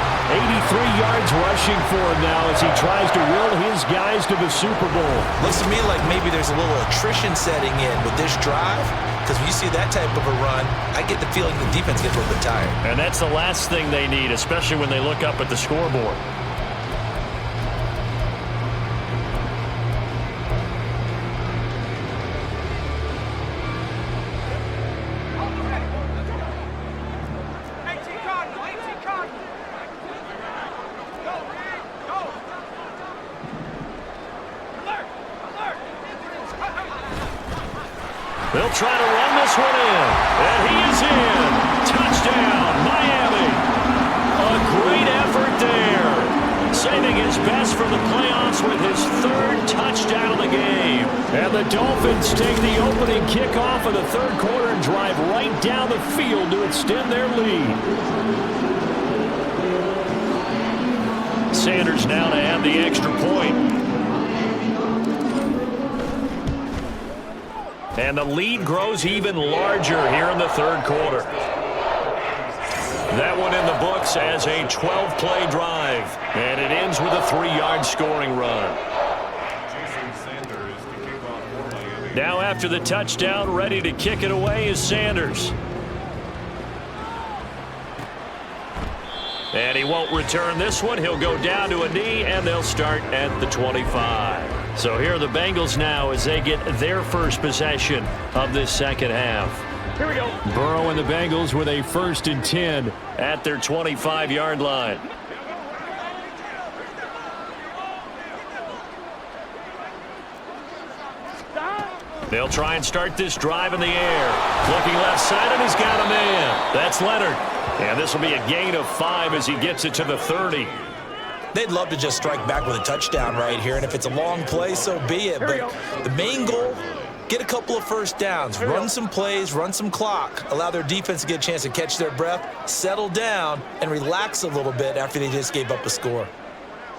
3. 83 yards rushing for him now as he tries to will his guys to the Super Bowl. Looks to me like maybe there's a little attrition setting in with this drive, because when you see that type of a run, I get the feeling the defense gets a little bit tired. And that's the last thing they need, especially when they look up at the scoreboard. They'll try to run this one in. And he is in. Touchdown, Miami. A great effort there. Saving his best for the playoffs with his 3rd touchdown of the game. And the Dolphins take the opening kickoff of the 3rd quarter and drive right down the field to extend their lead. Sanders now to add the extra point. And the lead grows even larger here in the 3rd quarter. That one in the books as a 12-play drive. And it ends with a 3-yard scoring run. Now after the touchdown, ready to kick it away is Sanders. And he won't return this one. He'll go down to a knee, and they'll start at the 25. So here are the Bengals now as they get their first possession of this 2nd half. Here we go. Burrow and the Bengals with a 1st and 10 at their 25-yard line. They'll try and start this drive in the air. Looking left side, and he's got a man. That's Leonard. And this will be a gain of 5 as he gets it to the 30. They'd love to just strike back with a touchdown right here, and if it's a long play, so be it. But the main goal, get a couple of 1st downs, run some plays, run some clock, allow their defense to get a chance to catch their breath, settle down, and relax a little bit after they just gave up a score.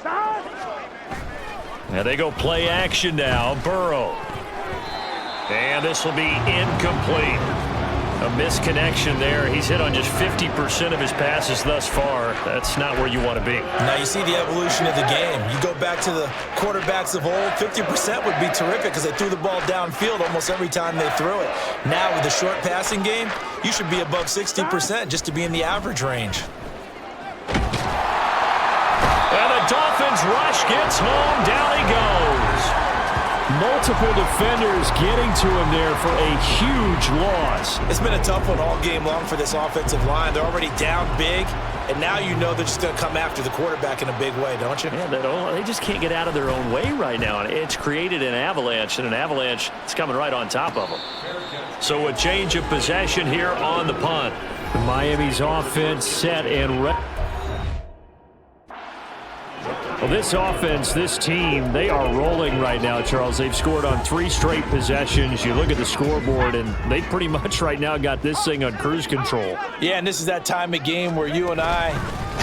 Now they go play action now. Burrow. And this will be incomplete. A misconnection there. He's hit on just 50% of his passes thus far. That's not where you want to be. Now you see the evolution of the game. You go back to the quarterbacks of old, 50% would be terrific because they threw the ball downfield almost every time they threw it. Now with the short passing game, you should be above 60% just to be in the average range. And the Dolphins rush gets home. Down he goes. Multiple defenders getting to him there for a huge loss. It's been a tough one all game long for this offensive line. They're already down big, and now you know they're just going to come after the quarterback in a big way, don't you? Yeah, they just can't get out of their own way right now. And it's created an avalanche, and an avalanche is coming right on top of them. So a change of possession here on the punt. Miami's offense set and ready. Well, this offense, this team, they are rolling right now, Charles. They've scored on 3 straight possessions. You look at the scoreboard, and they pretty much right now got this thing on cruise control. Yeah, and this is that time of game where you and I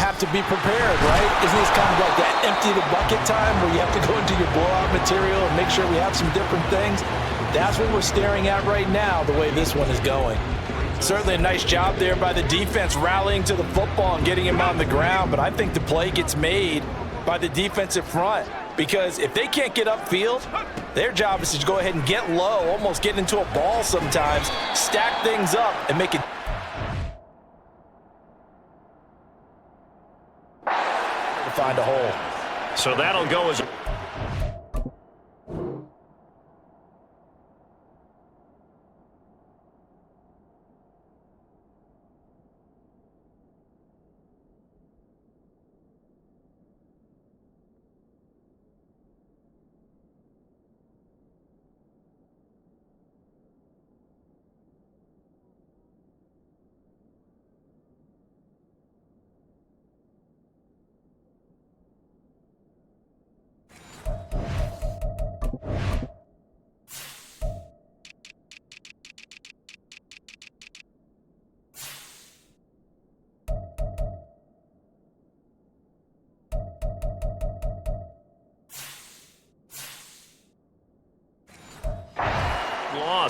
have to be prepared, right? Isn't this kind of like that empty the bucket time where you have to go into your blowout material and make sure we have some different things? That's what we're staring at right now, the way this one is going. Certainly a nice job there by the defense rallying to the football and getting him on the ground, but I think the play gets made by the defensive front, because if they can't get upfield, their job is to go ahead and get low, almost get into a ball sometimes, stack things up, and make it to find a hole. So that'll go as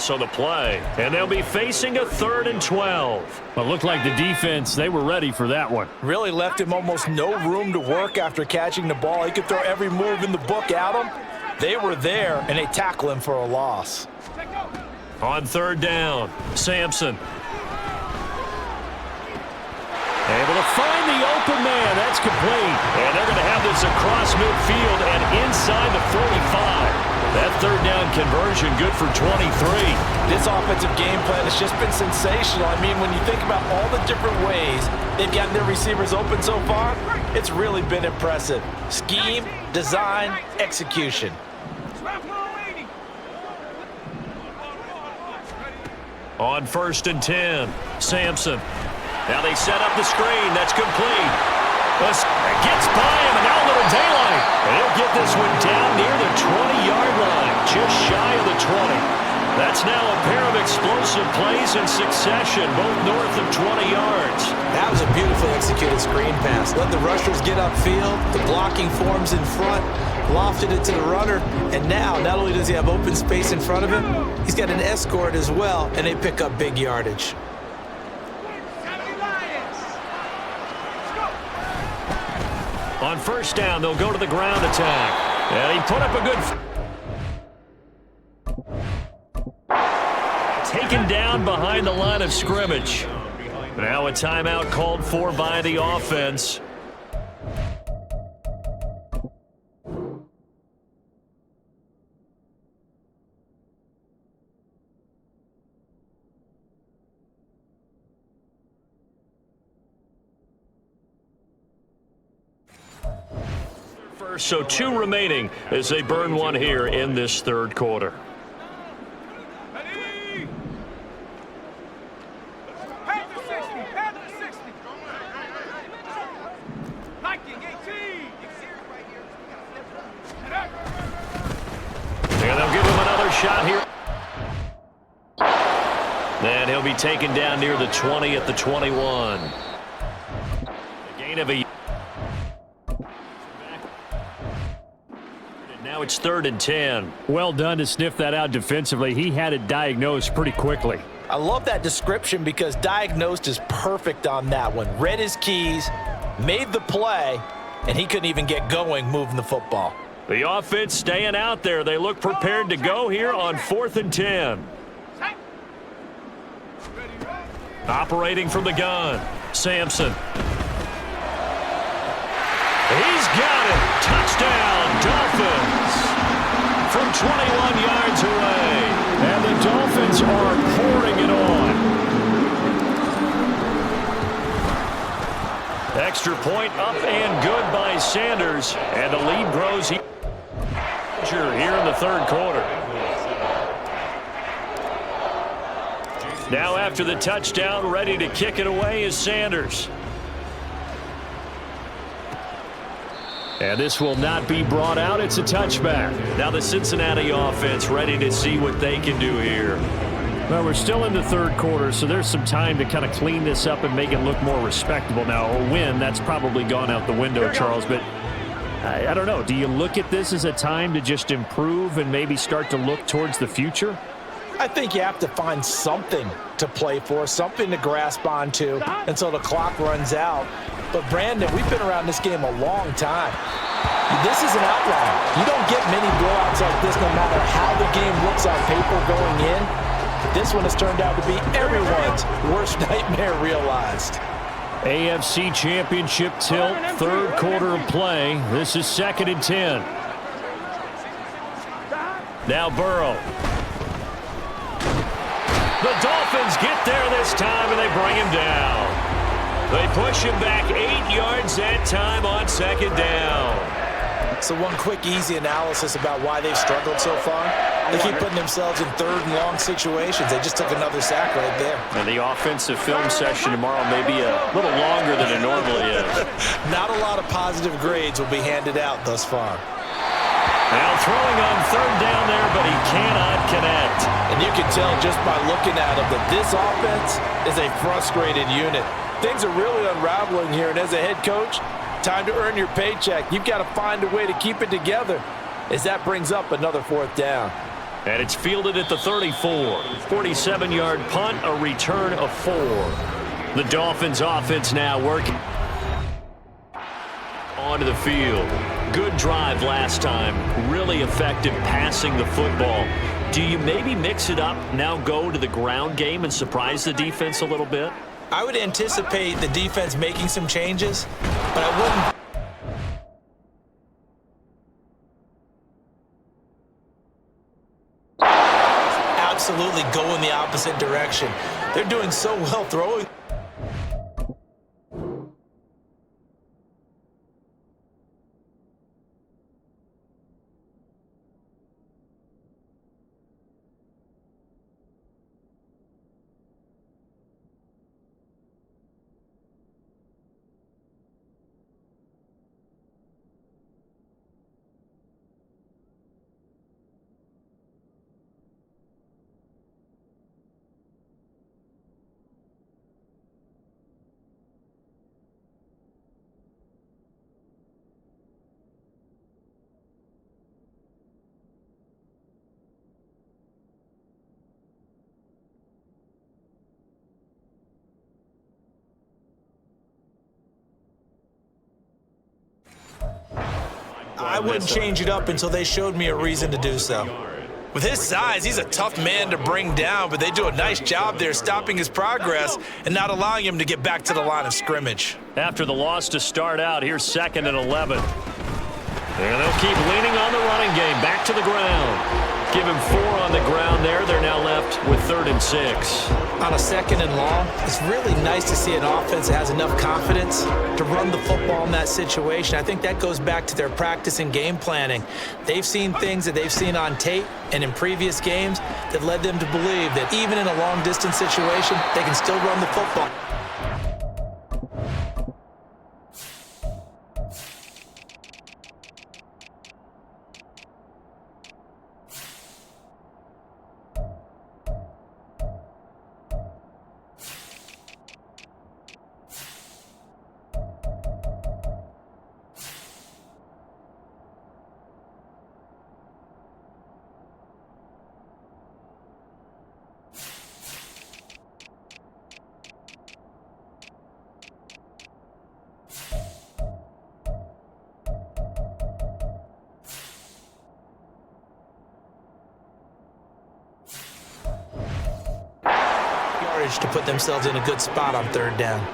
loss on the play, and they'll be facing a 3rd and 12. Well, it looked like the defense, they were ready for that one. Really left him almost no room to work after catching the ball. He could throw every move in the book at him. They were there, and they tackle him for a loss. On 3rd down, Sampson. Able to find the open man. That's complete. And they're going to have this across midfield and inside the 45. That 3rd down conversion good for 23. This offensive game plan has just been sensational. I mean, when you think about all the different ways they've gotten their receivers open so far, it's really been impressive. Scheme, design, execution. On 1st and 10, Sampson. Now they set up the screen. That's complete. Gets by him, and now a little daylight. And he'll get this one down near the 20-yard line, just shy of the 20. That's now a pair of explosive plays in succession, both north of 20 yards. That was a beautifully executed screen pass. Let the rushers get upfield. The blocking forms in front. Lofted it to the runner. And now, not only does he have open space in front of him, he's got an escort as well, and they pick up big yardage. On 1st down, they'll go to the ground attack. And he put up a good... Taken down behind the line of scrimmage. Now a timeout called for by the offense. So 2 remaining as they burn one here in this 3rd quarter. And they'll give him another shot here. And he'll be taken down near the 20 at the 21. A gain of a... Now it's 3rd and 10. Well done to sniff that out defensively. He had it diagnosed pretty quickly. I love that description because diagnosed is perfect on that one. Read his keys, made the play, and he couldn't even get going moving the football. The offense staying out there. They look prepared to go here on 4th and 10. Operating from the gun, Sampson. He's got it. Touchdown, Dolphins. From 21 yards away. And the Dolphins are pouring it on. Extra point up and good by Sanders. And the lead grows here in the third quarter. Now after the touchdown, ready to kick it away is Sanders. And this will not be brought out. It's a touchback. Now the Cincinnati offense ready to see what they can do here. Well, we're still in the third quarter, so there's some time to kind of clean this up and make it look more respectable. Now, a win, that's probably gone out the window, Charles, but I don't know. Do you look at this as a time to just improve and maybe start to look towards the future? I think you have to find something to play for, something to grasp onto until the clock runs out. But, Brandon, we've been around this game a long time. This is an outlier. You don't get many blowouts like this no matter how the game looks on paper going in. This one has turned out to be everyone's worst nightmare realized. AFC Championship tilt, third quarter of play. This is 2nd and 10. Now Burrow. The Dolphins get there this time, and they bring him down. They push him back 8 yards that time on 2nd down. So one quick, easy analysis about why they've struggled so far. They keep putting themselves in 3rd and long situations. They just took another sack right there. And the offensive film session tomorrow may be a little longer than it normally is. Not a lot of positive grades will be handed out thus far. Now throwing on 3rd down there, but he cannot connect. And you can tell just by looking at him that this offense is a frustrated unit. Things are really unraveling here, and as a head coach, time to earn your paycheck. You've got to find a way to keep it together as that brings up another 4th down. And it's fielded at the 34. 47-yard punt, a return of 4. The Dolphins offense now working onto the field. Good drive last time. Really effective passing the football. Do you maybe mix it up, now go to the ground game and surprise the defense a little bit? I would anticipate the defense making some changes, but I wouldn't. Absolutely go in the opposite direction. They're doing so well throwing. I wouldn't change it up until they showed me a reason to do so. With his size, he's a tough man to bring down, but they do a nice job there stopping his progress and not allowing him to get back to the line of scrimmage. After the loss to start out, here's 2nd and 11. And they'll keep leaning on the running game. Back to the ground. Give him 4 on the ground there. They're now left with 3rd and 6. On a 2nd and long, it's really nice to see an offense that has enough confidence to run the football in that situation. I think that goes back to their practice and game planning. They've seen things that they've seen on tape and in previous games that led them to believe that even in a long-distance situation, they can still run the football. yardage to put themselves in a good spot on third down.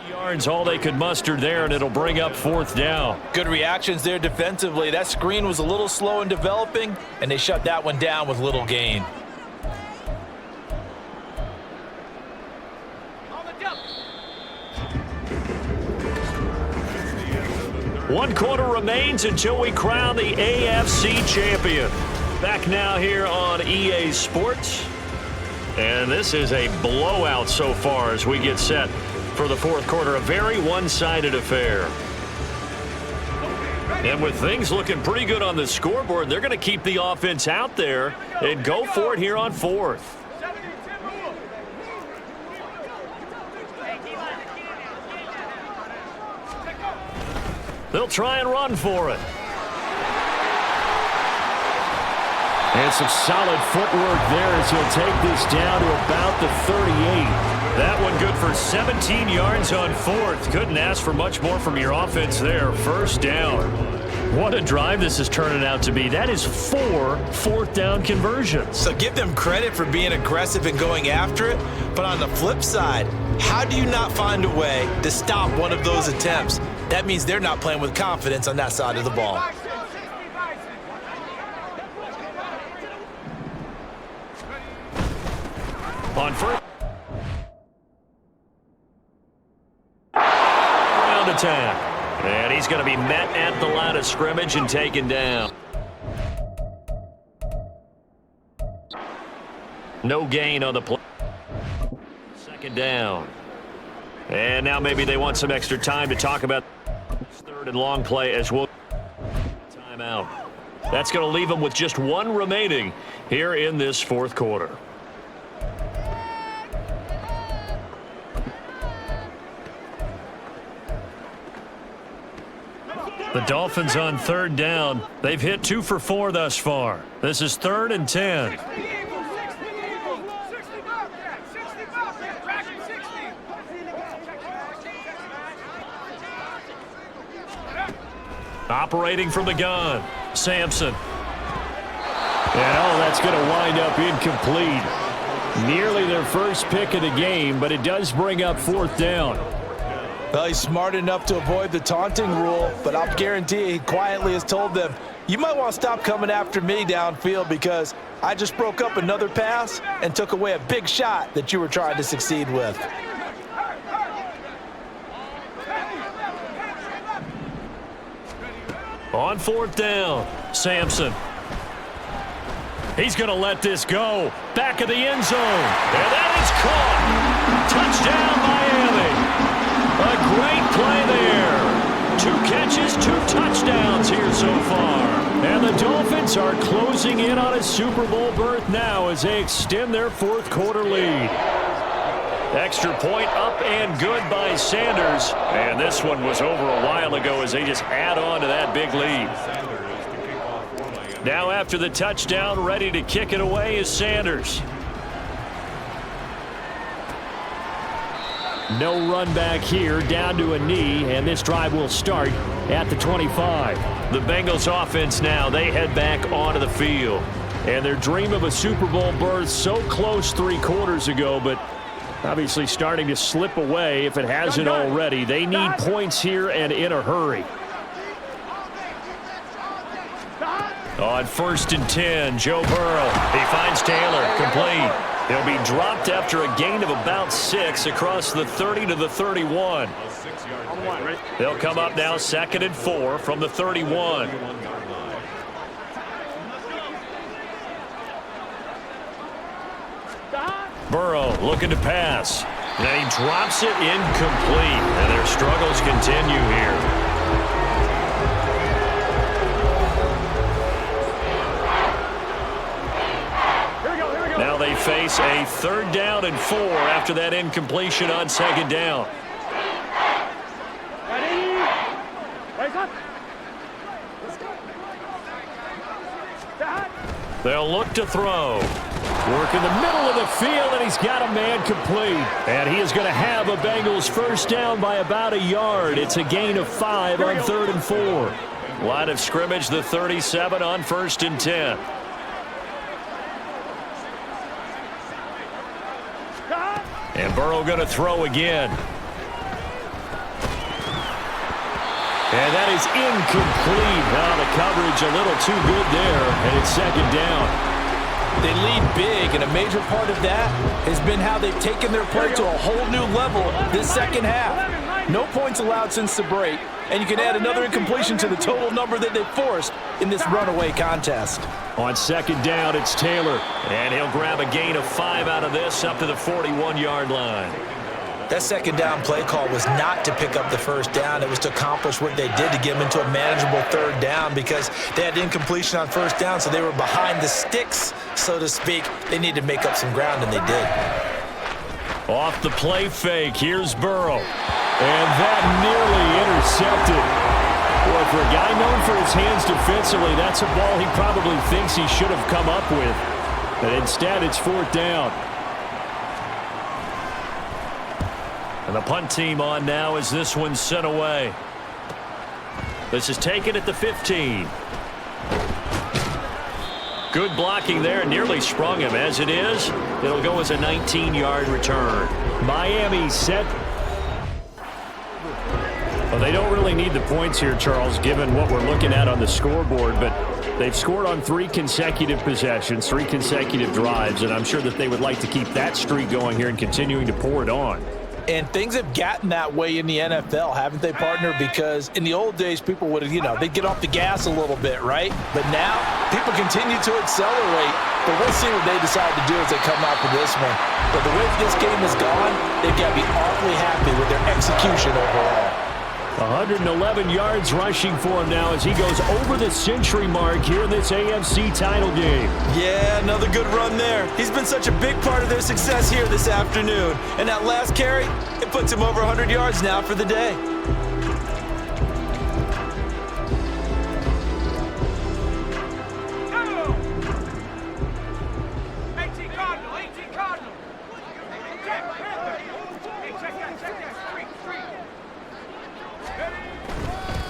Yards, all they could muster there, and it'll bring up fourth down. Good reactions there defensively. That screen was a little slow in developing, and they shut that one down with little gain. One quarter remains until we crown the AFC champion. Back now here on EA Sports. And this is a blowout so far as we get set for the fourth quarter. A very one-sided affair. And with things looking pretty good on the scoreboard, they're going to keep the offense out there and go for it here on fourth. They'll try and run for it. And some solid footwork there as he'll take this down to about the 38. That one good for 17 yards on fourth. Couldn't ask for much more from your offense there. First down. What a drive this is turning out to be. That is 4 fourth down conversions. So give them credit for being aggressive and going after it. But on the flip side, how do you not find a way to stop one of those attempts? That means they're not playing with confidence on that side of the ball. On first. Round attack. And he's going to be met at the line of scrimmage and taken down. No gain on the play. Second down. And now maybe they want some extra time to talk about third and long play as well. Timeout. That's going to leave them with just one remaining here in this fourth quarter. The Dolphins on third down. They've hit 2 for 4 thus far. This is 3rd and 10. Operating from the gun, Sampson. And that's going to wind up incomplete. Nearly their first pick of the game, but it does bring up fourth down. Well, he's smart enough to avoid the taunting rule, but I'll guarantee he quietly has told them, you might want to stop coming after me downfield because I just broke up another pass and took away a big shot that you were trying to succeed with. On fourth down, Sampson. He's going to let this go. Back of the end zone. And that is caught. Touchdown, Miami. A great play there. 2 catches, 2 touchdowns here so far. And the Dolphins are closing in on a Super Bowl berth now as they extend their fourth quarter lead. Extra point up and good by Sanders. And this one was over a while ago as they just add on to that big lead. Now after the touchdown, ready to kick it away is Sanders. No run back here, down to a knee, and this drive will start at the 25. The Bengals offense now, they head back onto the field. And their dream of a Super Bowl berth so close 3 quarters ago, but obviously starting to slip away if it hasn't already. They need points here and in a hurry. On 1st and 10, Joe Burrow. He finds Taylor, complete. He'll be dropped after a gain of about 6 across the 30 to the 31. They'll come up now 2nd and 4 from the 31. Burrow looking to pass. And he drops it incomplete. And their struggles continue here. Now they face a 3rd down and 4 after that incompletion on 2nd down. Ready? Wake up. They'll look to throw. Work in the middle of the field, and he's got a man complete. And he is going to have a Bengals 1st down by about a yard. It's a gain of 5 on 3rd and 4. Line of scrimmage, the 37 on 1st and 10. And Burrow going to throw again. And that is incomplete. Now the coverage a little too good there, and it's 2nd down. They lead big, and a major part of that has been how they've taken their play to a whole new level this 2nd half. No points allowed since the break, and you can add another incompletion to the total number that they've forced in this runaway contest. On 2nd down, it's Taylor, and he'll grab a gain of 5 out of this up to the 41-yard line. That 2nd down play call was not to pick up the 1st down. It was to accomplish what they did to get them into a manageable 3rd down because they had incompletion on 1st down, so they were behind the sticks, so to speak. They needed to make up some ground, and they did. Off the play fake, here's Burrow. And that nearly intercepted. Boy, for a guy known for his hands defensively, that's a ball he probably thinks he should have come up with. But instead, it's 4th down. And the punt team on now as this one's sent away. This is taken at the 15. Good blocking there, nearly sprung him. As it is, it'll go as a 19-yard return. Miami set. Well, they don't really need the points here, Charles, given what we're looking at on the scoreboard, but they've scored on 3 consecutive possessions, 3 consecutive drives, and I'm sure that they would like to keep that streak going here and continuing to pour it on. And things have gotten that way in the NFL, haven't they, partner? Because in the old days, people would have, they'd get off the gas a little bit, right? But now, people continue to accelerate. But we'll see what they decide to do as they come out for this one. But the way this game has gone, they've got to be awfully happy with their execution overall. 111 yards rushing for him now as he goes over the century mark here in this AFC title game. Yeah, another good run there. He's been such a big part of their success here this afternoon. And that last carry, it puts him over 100 yards now for the day.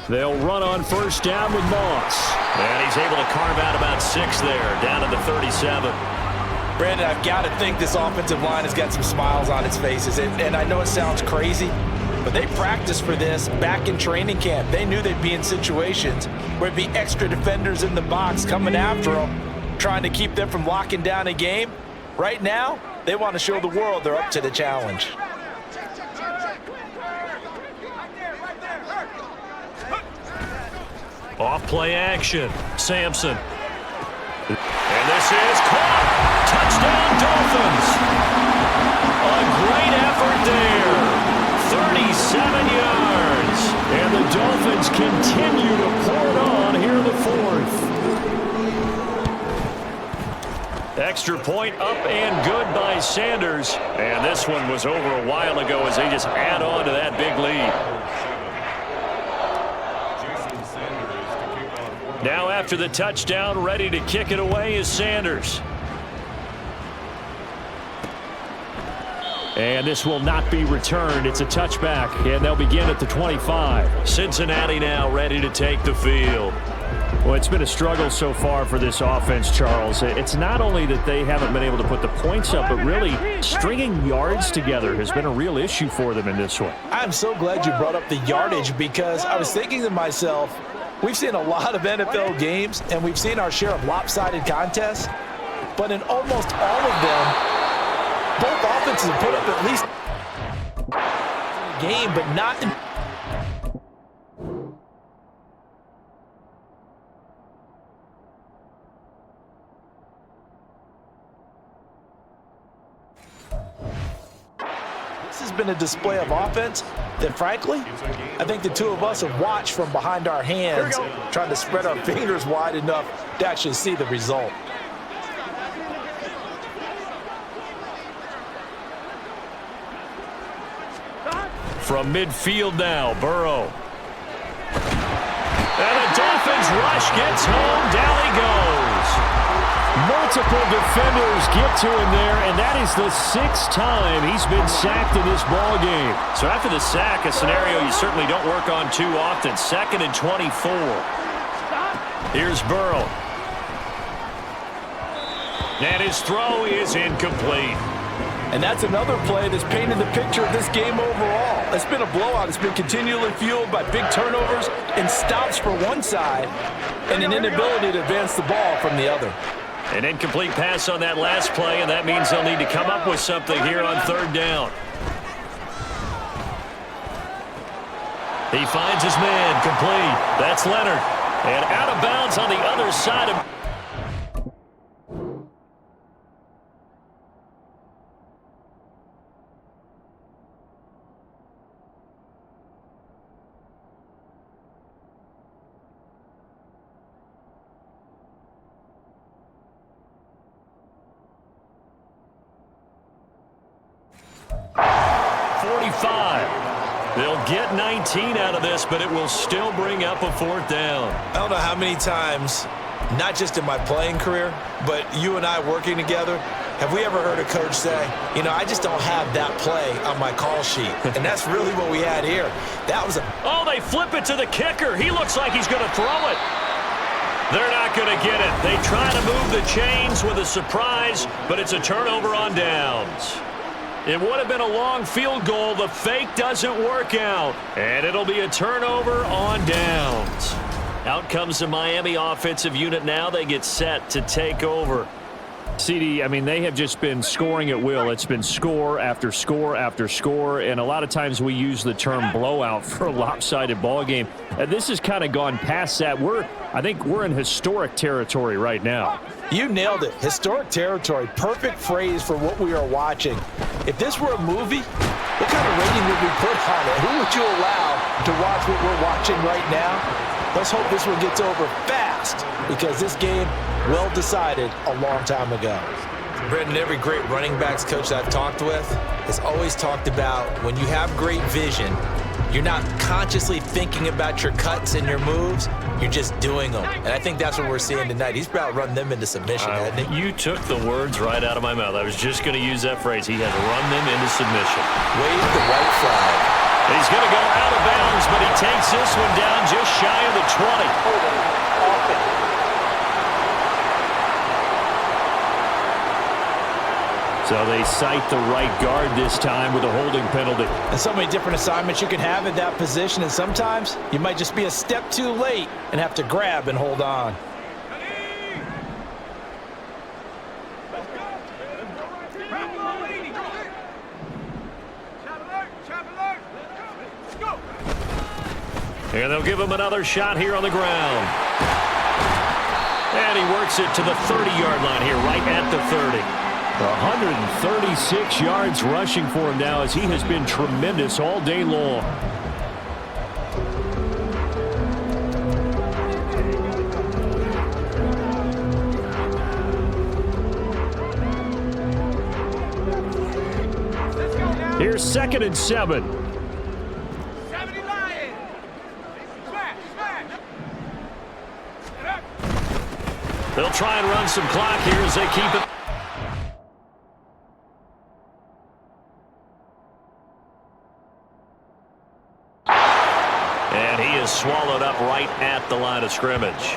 They'll run on 1st down with Moss. And he's able to carve out about 6 there, down to the 37. Brandon, I've got to think this offensive line has got some smiles on its faces. And I know it sounds crazy, but they practiced for this back in training camp. They knew they'd be in situations where it'd be extra defenders in the box coming after them, trying to keep them from locking down a game. Right now, they want to show the world they're up to the challenge. Off play action, Sampson. And this is caught. Touchdown, Dolphins. A great effort there. 37 yards. And the Dolphins continue to pour it on here in the 4th. Extra point up and good by Sanders. And this one was over a while ago as they just add on to that big lead. Now after the touchdown, ready to kick it away is Sanders. And this will not be returned. It's a touchback, and they'll begin at the 25. Cincinnati now ready to take the field. Well, it's been a struggle so far for this offense, Charles. It's not only that they haven't been able to put the points up, but really stringing yards together has been a real issue for them in this one. I'm so glad you brought up the yardage because I was thinking to myself, we've seen a lot of NFL games, and we've seen our share of lopsided contests, but in almost all of them, both offenses have put up at least a game, but not in. This has been a display of offense that, frankly, I think the two of us have watched from behind our hands, trying to spread our fingers wide enough to actually see the result. From midfield now, Burrow. And the Dolphins rush gets home. Down he goes. Multiple defenders get to him there, and that is the 6th time he's been sacked in this ball game. So after the sack, a scenario you certainly don't work on too often. 2nd and 24. Here's Burrow. And his throw is incomplete. And that's another play that's painted the picture of this game overall. It's been a blowout. It's been continually fueled by big turnovers and stops for one side and an inability to advance the ball from the other. An incomplete pass on that last play, and that means they'll need to come up with something here on 3rd down. He finds his man, complete. That's Leonard. And out of bounds on the other side of... They'll get 19 out of this, but it will still bring up a 4th down. I don't know how many times, not just in my playing career, but you and I working together, have we ever heard a coach say, you know, I just don't have that play on my call sheet. And that's really what we had here. That was a... Oh, they flip it to the kicker. He looks like he's going to throw it. They're not going to get it. They try to move the chains with a surprise, but it's a turnover on downs. It would have been a long field goal. The fake doesn't work out. And it'll be a turnover on downs. Out comes the Miami offensive unit now. They get set to take over. CD, I mean, they have just been scoring at will. It's been score after score after score, and a lot of times we use the term blowout for a lopsided ball game. This has kind of gone past that. I think we're in historic territory right now. You nailed it. Historic territory. Perfect phrase for what we are watching. If this were a movie, what kind of rating would we put on it? Who would you allow to watch what we're watching right now? Let's hope this one gets over fast, because this game, well decided a long time ago. Brendan, every great running backs coach I've talked with has always talked about when you have great vision, you're not consciously thinking about your cuts and your moves, you're just doing them. And I think that's what we're seeing tonight. He's about to run them into submission, hasn't he? You took the words right out of my mouth. I was just going to use that phrase. He has run them into submission. Wave the white flag. He's going to go out of bounds, but he takes this one down just shy of the 20. So they cite the right guard this time with a holding penalty. And so many different assignments you can have at that position, and sometimes you might just be a step too late and have to grab and hold on. And they'll give him another shot here on the ground. And he works it to the 30-yard line here, right at the 30. 136 yards rushing for him now, as he has been tremendous all day long. Here's 2nd and 7. They'll try and run some clock here as they keep it. And he is swallowed up right at the line of scrimmage.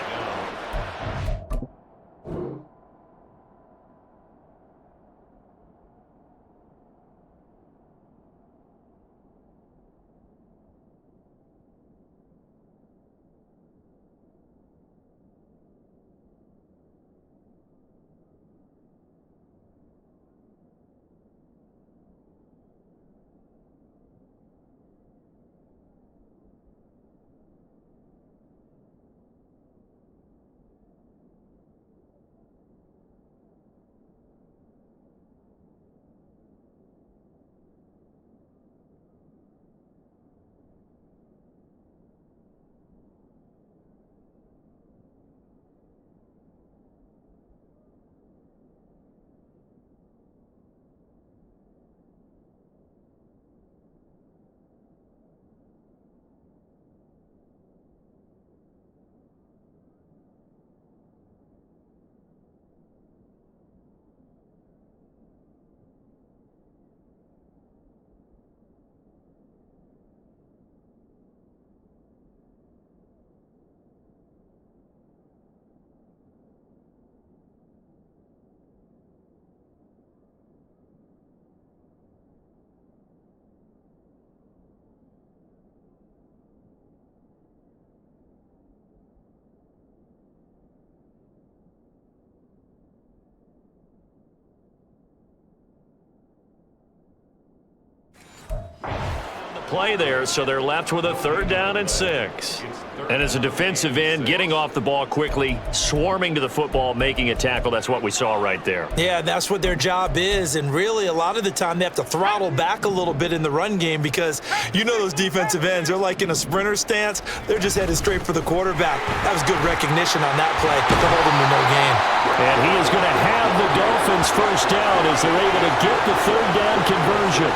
play there, so they're left with a 3rd down and 6. And as a defensive end, getting off the ball quickly, swarming to the football, making a tackle, that's what we saw right there. Yeah, that's what their job is, and really a lot of the time they have to throttle back a little bit in the run game because you know those defensive ends, they're like in a sprinter stance. They're just headed straight for the quarterback. That was good recognition on that play to hold him to no gain. And he is going to have the Dolphins 1st down as they're able to get the 3rd down conversion.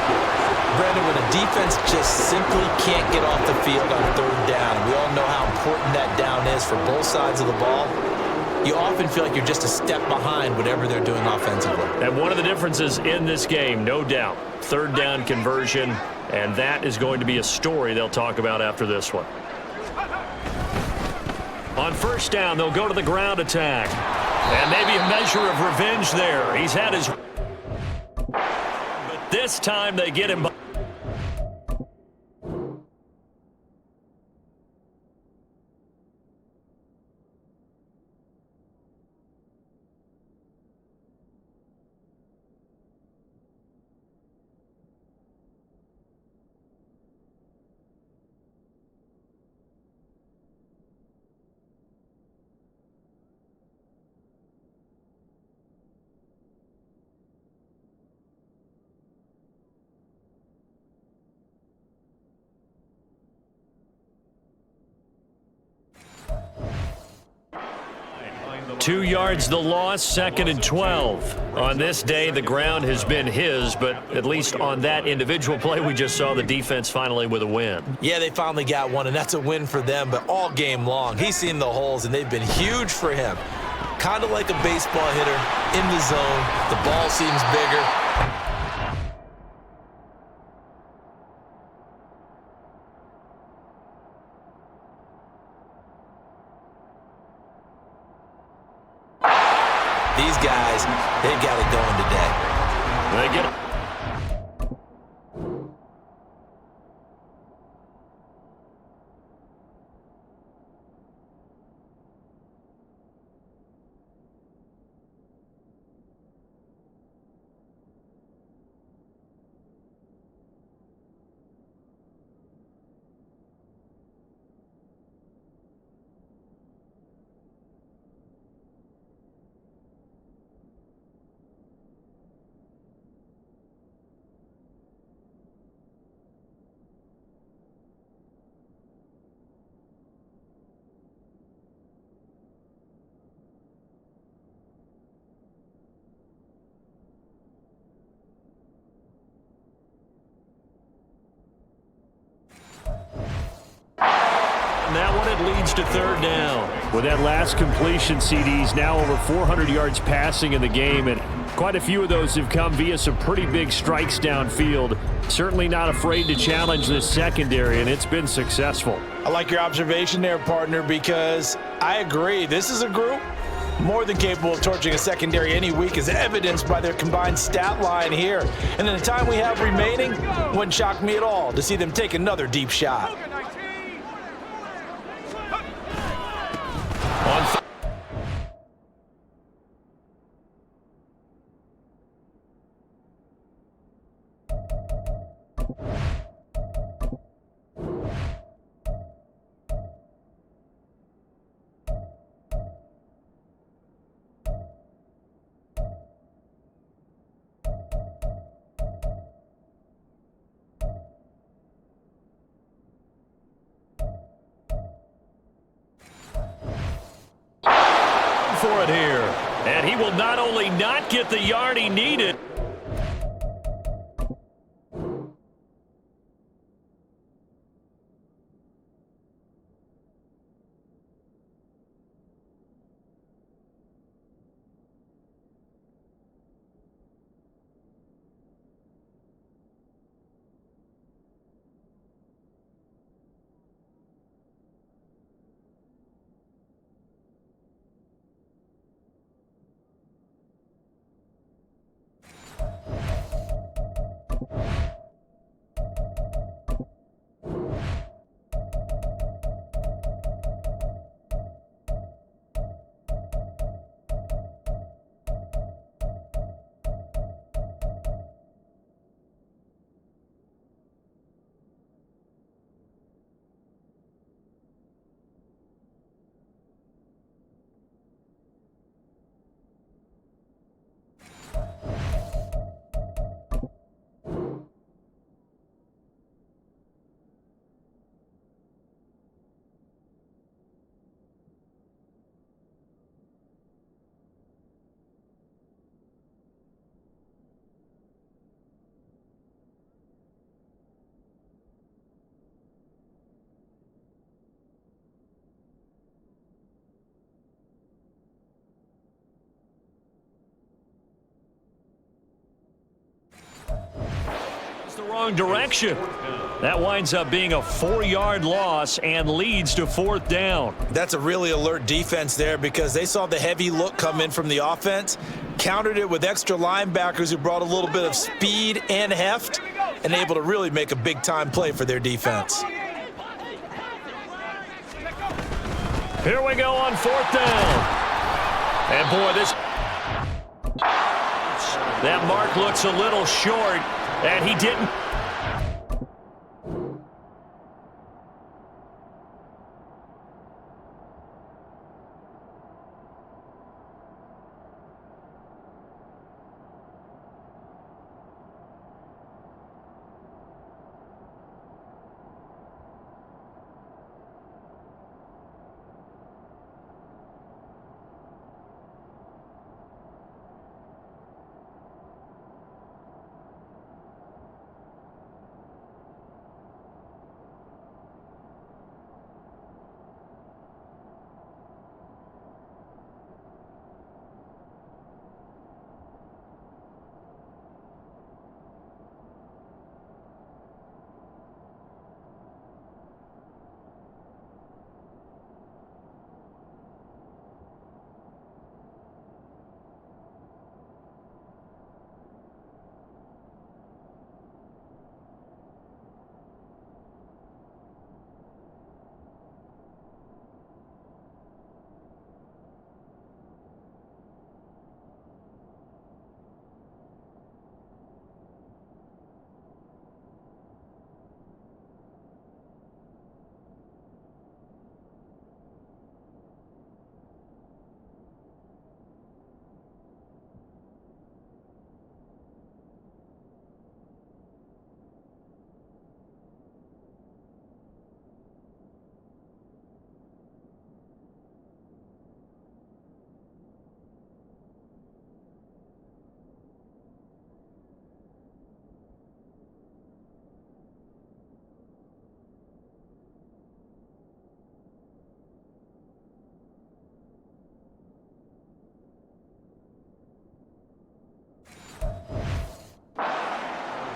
Brandon, when a defense just simply can't get off the field on 3rd down, we all know how important that down is for both sides of the ball, you often feel like you're just a step behind whatever they're doing offensively. And one of the differences in this game, no doubt, 3rd down conversion, and that is going to be a story they'll talk about after this one. On 1st down, they'll go to the ground attack. And maybe a measure of revenge there. He's had his... But this time they get him... Two yards the loss, 2nd and 12. On this day, the ground has been his, but at least on that individual play, we just saw the defense finally with a win. Yeah, they finally got one, and that's a win for them, but all game long, he's seen the holes, and they've been huge for him. Kind of like a baseball hitter in the zone. The ball seems bigger. These guys, they've got it going today. They get it. That one, it leads to 3rd down. With that last completion, CD's now over 400 yards passing in the game, and quite a few of those have come via some pretty big strikes downfield. Certainly not afraid to challenge this secondary, and it's been successful. I like your observation there, partner, because I agree. This is a group more than capable of torching a secondary any week, as evidenced by their combined stat line here. And in the time we have remaining, wouldn't shock me at all to see them take another deep shot. For it here. And he will not only not get the yard he needed. Wrong direction. That winds up being a 4-yard loss and leads to 4th down. That's a really alert defense there because they saw the heavy look come in from the offense, countered it with extra linebackers who brought a little bit of speed and heft, and able to really make a big-time play for their defense. Here we go on 4th down. And boy, that mark looks a little short, and he didn't.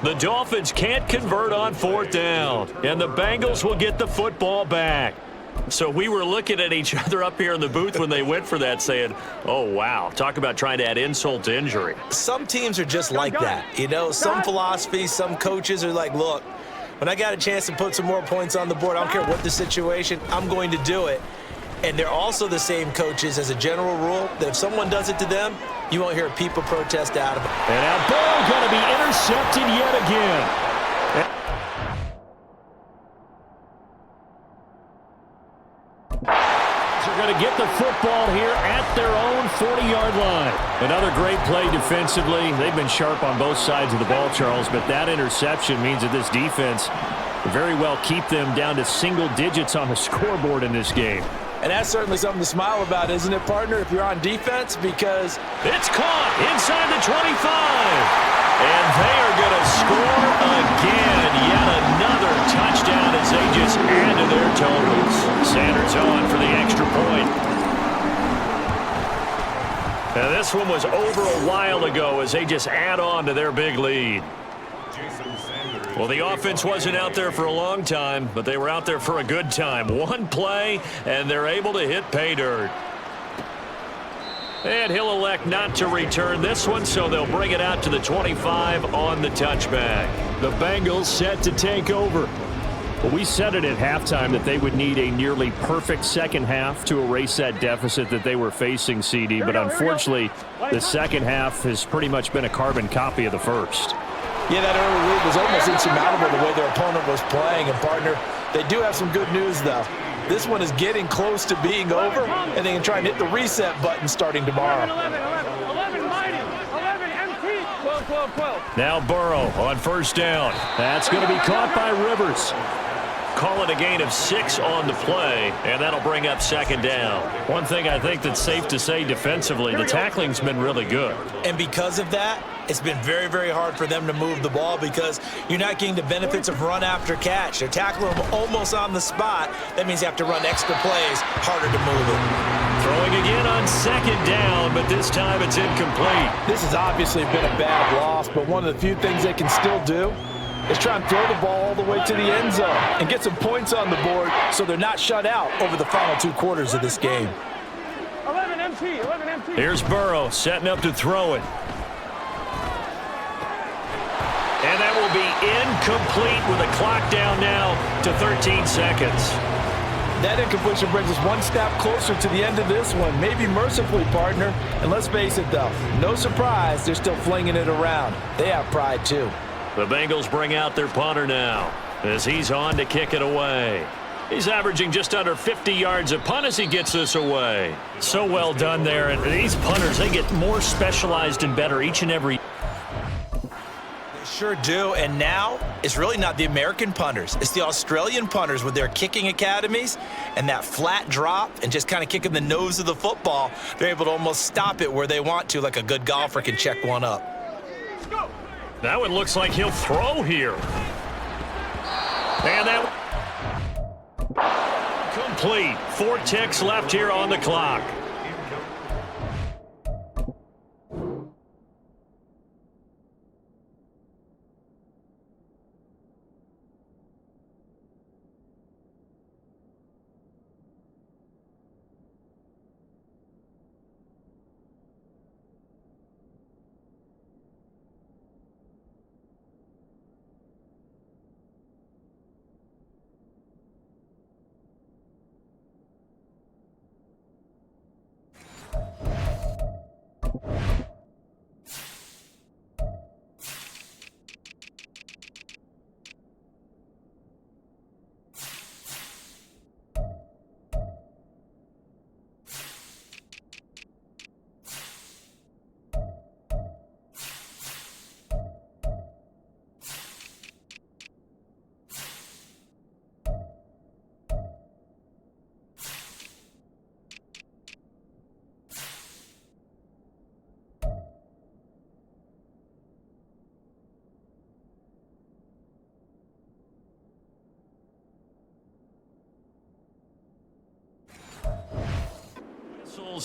The Dolphins can't convert on 4th down, and the Bengals will get the football back. So we were looking at each other up here in the booth when they went for that saying, oh, wow, talk about trying to add insult to injury. Some teams are just like that. You know, some philosophies, some coaches are like, look, when I got a chance to put some more points on the board, I don't care what the situation, I'm going to do it. And they're also the same coaches as a general rule that if someone does it to them, you won't hear a peep of protest out of it. And now ball going to be intercepted yet again. They're going to get the football here at their own 40-yard line. Another great play defensively. They've been sharp on both sides of the ball, Charles, but that interception means that this defense will very well keep them down to single digits on the scoreboard in this game. And that's certainly something to smile about, isn't it, partner, if you're on defense? Because it's caught inside the 25. And they are going to score again. Yet another touchdown as they just add to their totals. Sanders on for the extra point. Now this one was over a while ago as they just add on to their big lead. Well, the offense wasn't out there for a long time, but they were out there for a good time. One play, and they're able to hit pay dirt. And he'll elect not to return this one, so they'll bring it out to the 25 on the touchback. The Bengals set to take over. Well, we said it at halftime that they would need a nearly perfect second half to erase that deficit that they were facing, CD. But unfortunately, the second half has pretty much been a carbon copy of the first. Yeah, that early lead was almost insurmountable the way their opponent was playing. And, partner, they do have some good news, though. This one is getting close to being over, and they can try and hit the reset button starting tomorrow. 11, mighty, 11, empty, 12. Now Burrow on first down. That's going to be caught by Rivers. Call it a gain of 6 on the play, and that'll bring up second down. One thing I think that's safe to say defensively, the tackling's been really good. And because of that, it's been very, very hard for them to move the ball because you're not getting the benefits of run after catch. They're tackling them almost on the spot. That means you have to run extra plays, harder to move it. Throwing again on second down, but this time it's incomplete. This has obviously been a bad loss, but one of the few things they can still do is try and throw the ball all the way to the end zone and get some points on the board so they're not shut out over the final 2 quarters of this game. 11 MT, 11 MT. Here's Burrow setting up to throw it. And that will be incomplete with a clock down now to 13 seconds. That incompletion brings us one step closer to the end of this one. Maybe mercifully, partner. And let's face it, though, no surprise, they're still flinging it around. They have pride, too. The Bengals bring out their punter now as he's on to kick it away. He's averaging just under 50 yards a punt as he gets this away. So well done there. And these punters, they get more specialized and better each and every. Sure do, and now it's really not the American punters. It's the Australian punters with their kicking academies and that flat drop and just kind of kicking the nose of the football. They're able to almost stop it where they want to, like a good golfer can check one up. That one looks like he'll throw here. And that complete. 4 ticks left here on the clock.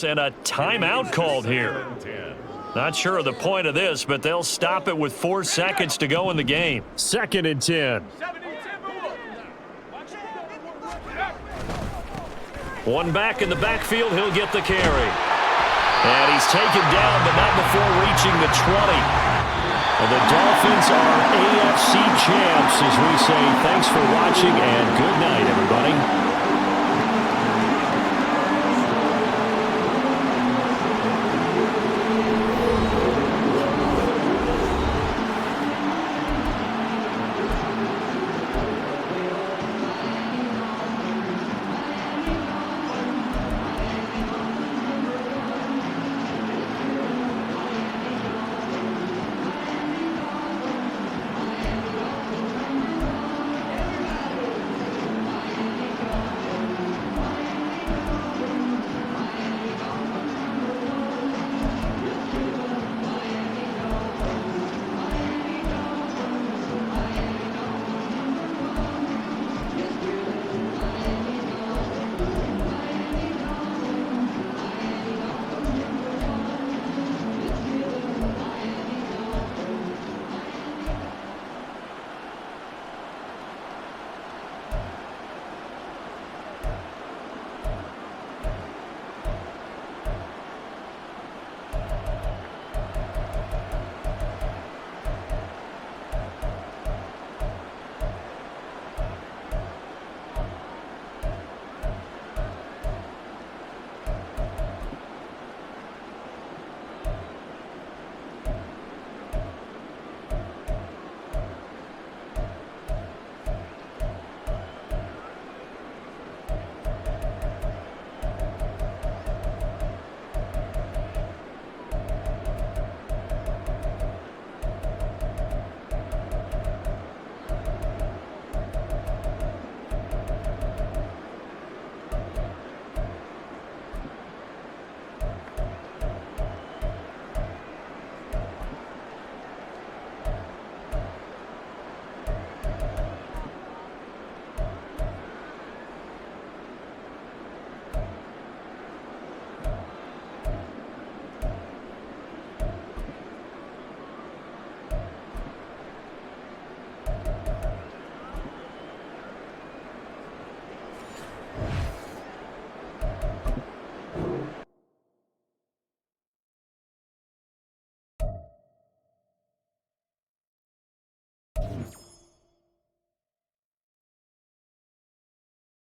And a timeout called here. Not sure of the point of this, but they'll stop it with 4 seconds to go in the game. 2nd and 10. One back in the backfield, he'll get the carry. And he's taken down, but not before reaching the 20. And the Dolphins are AFC champs as we say thanks for watching and good night, everybody.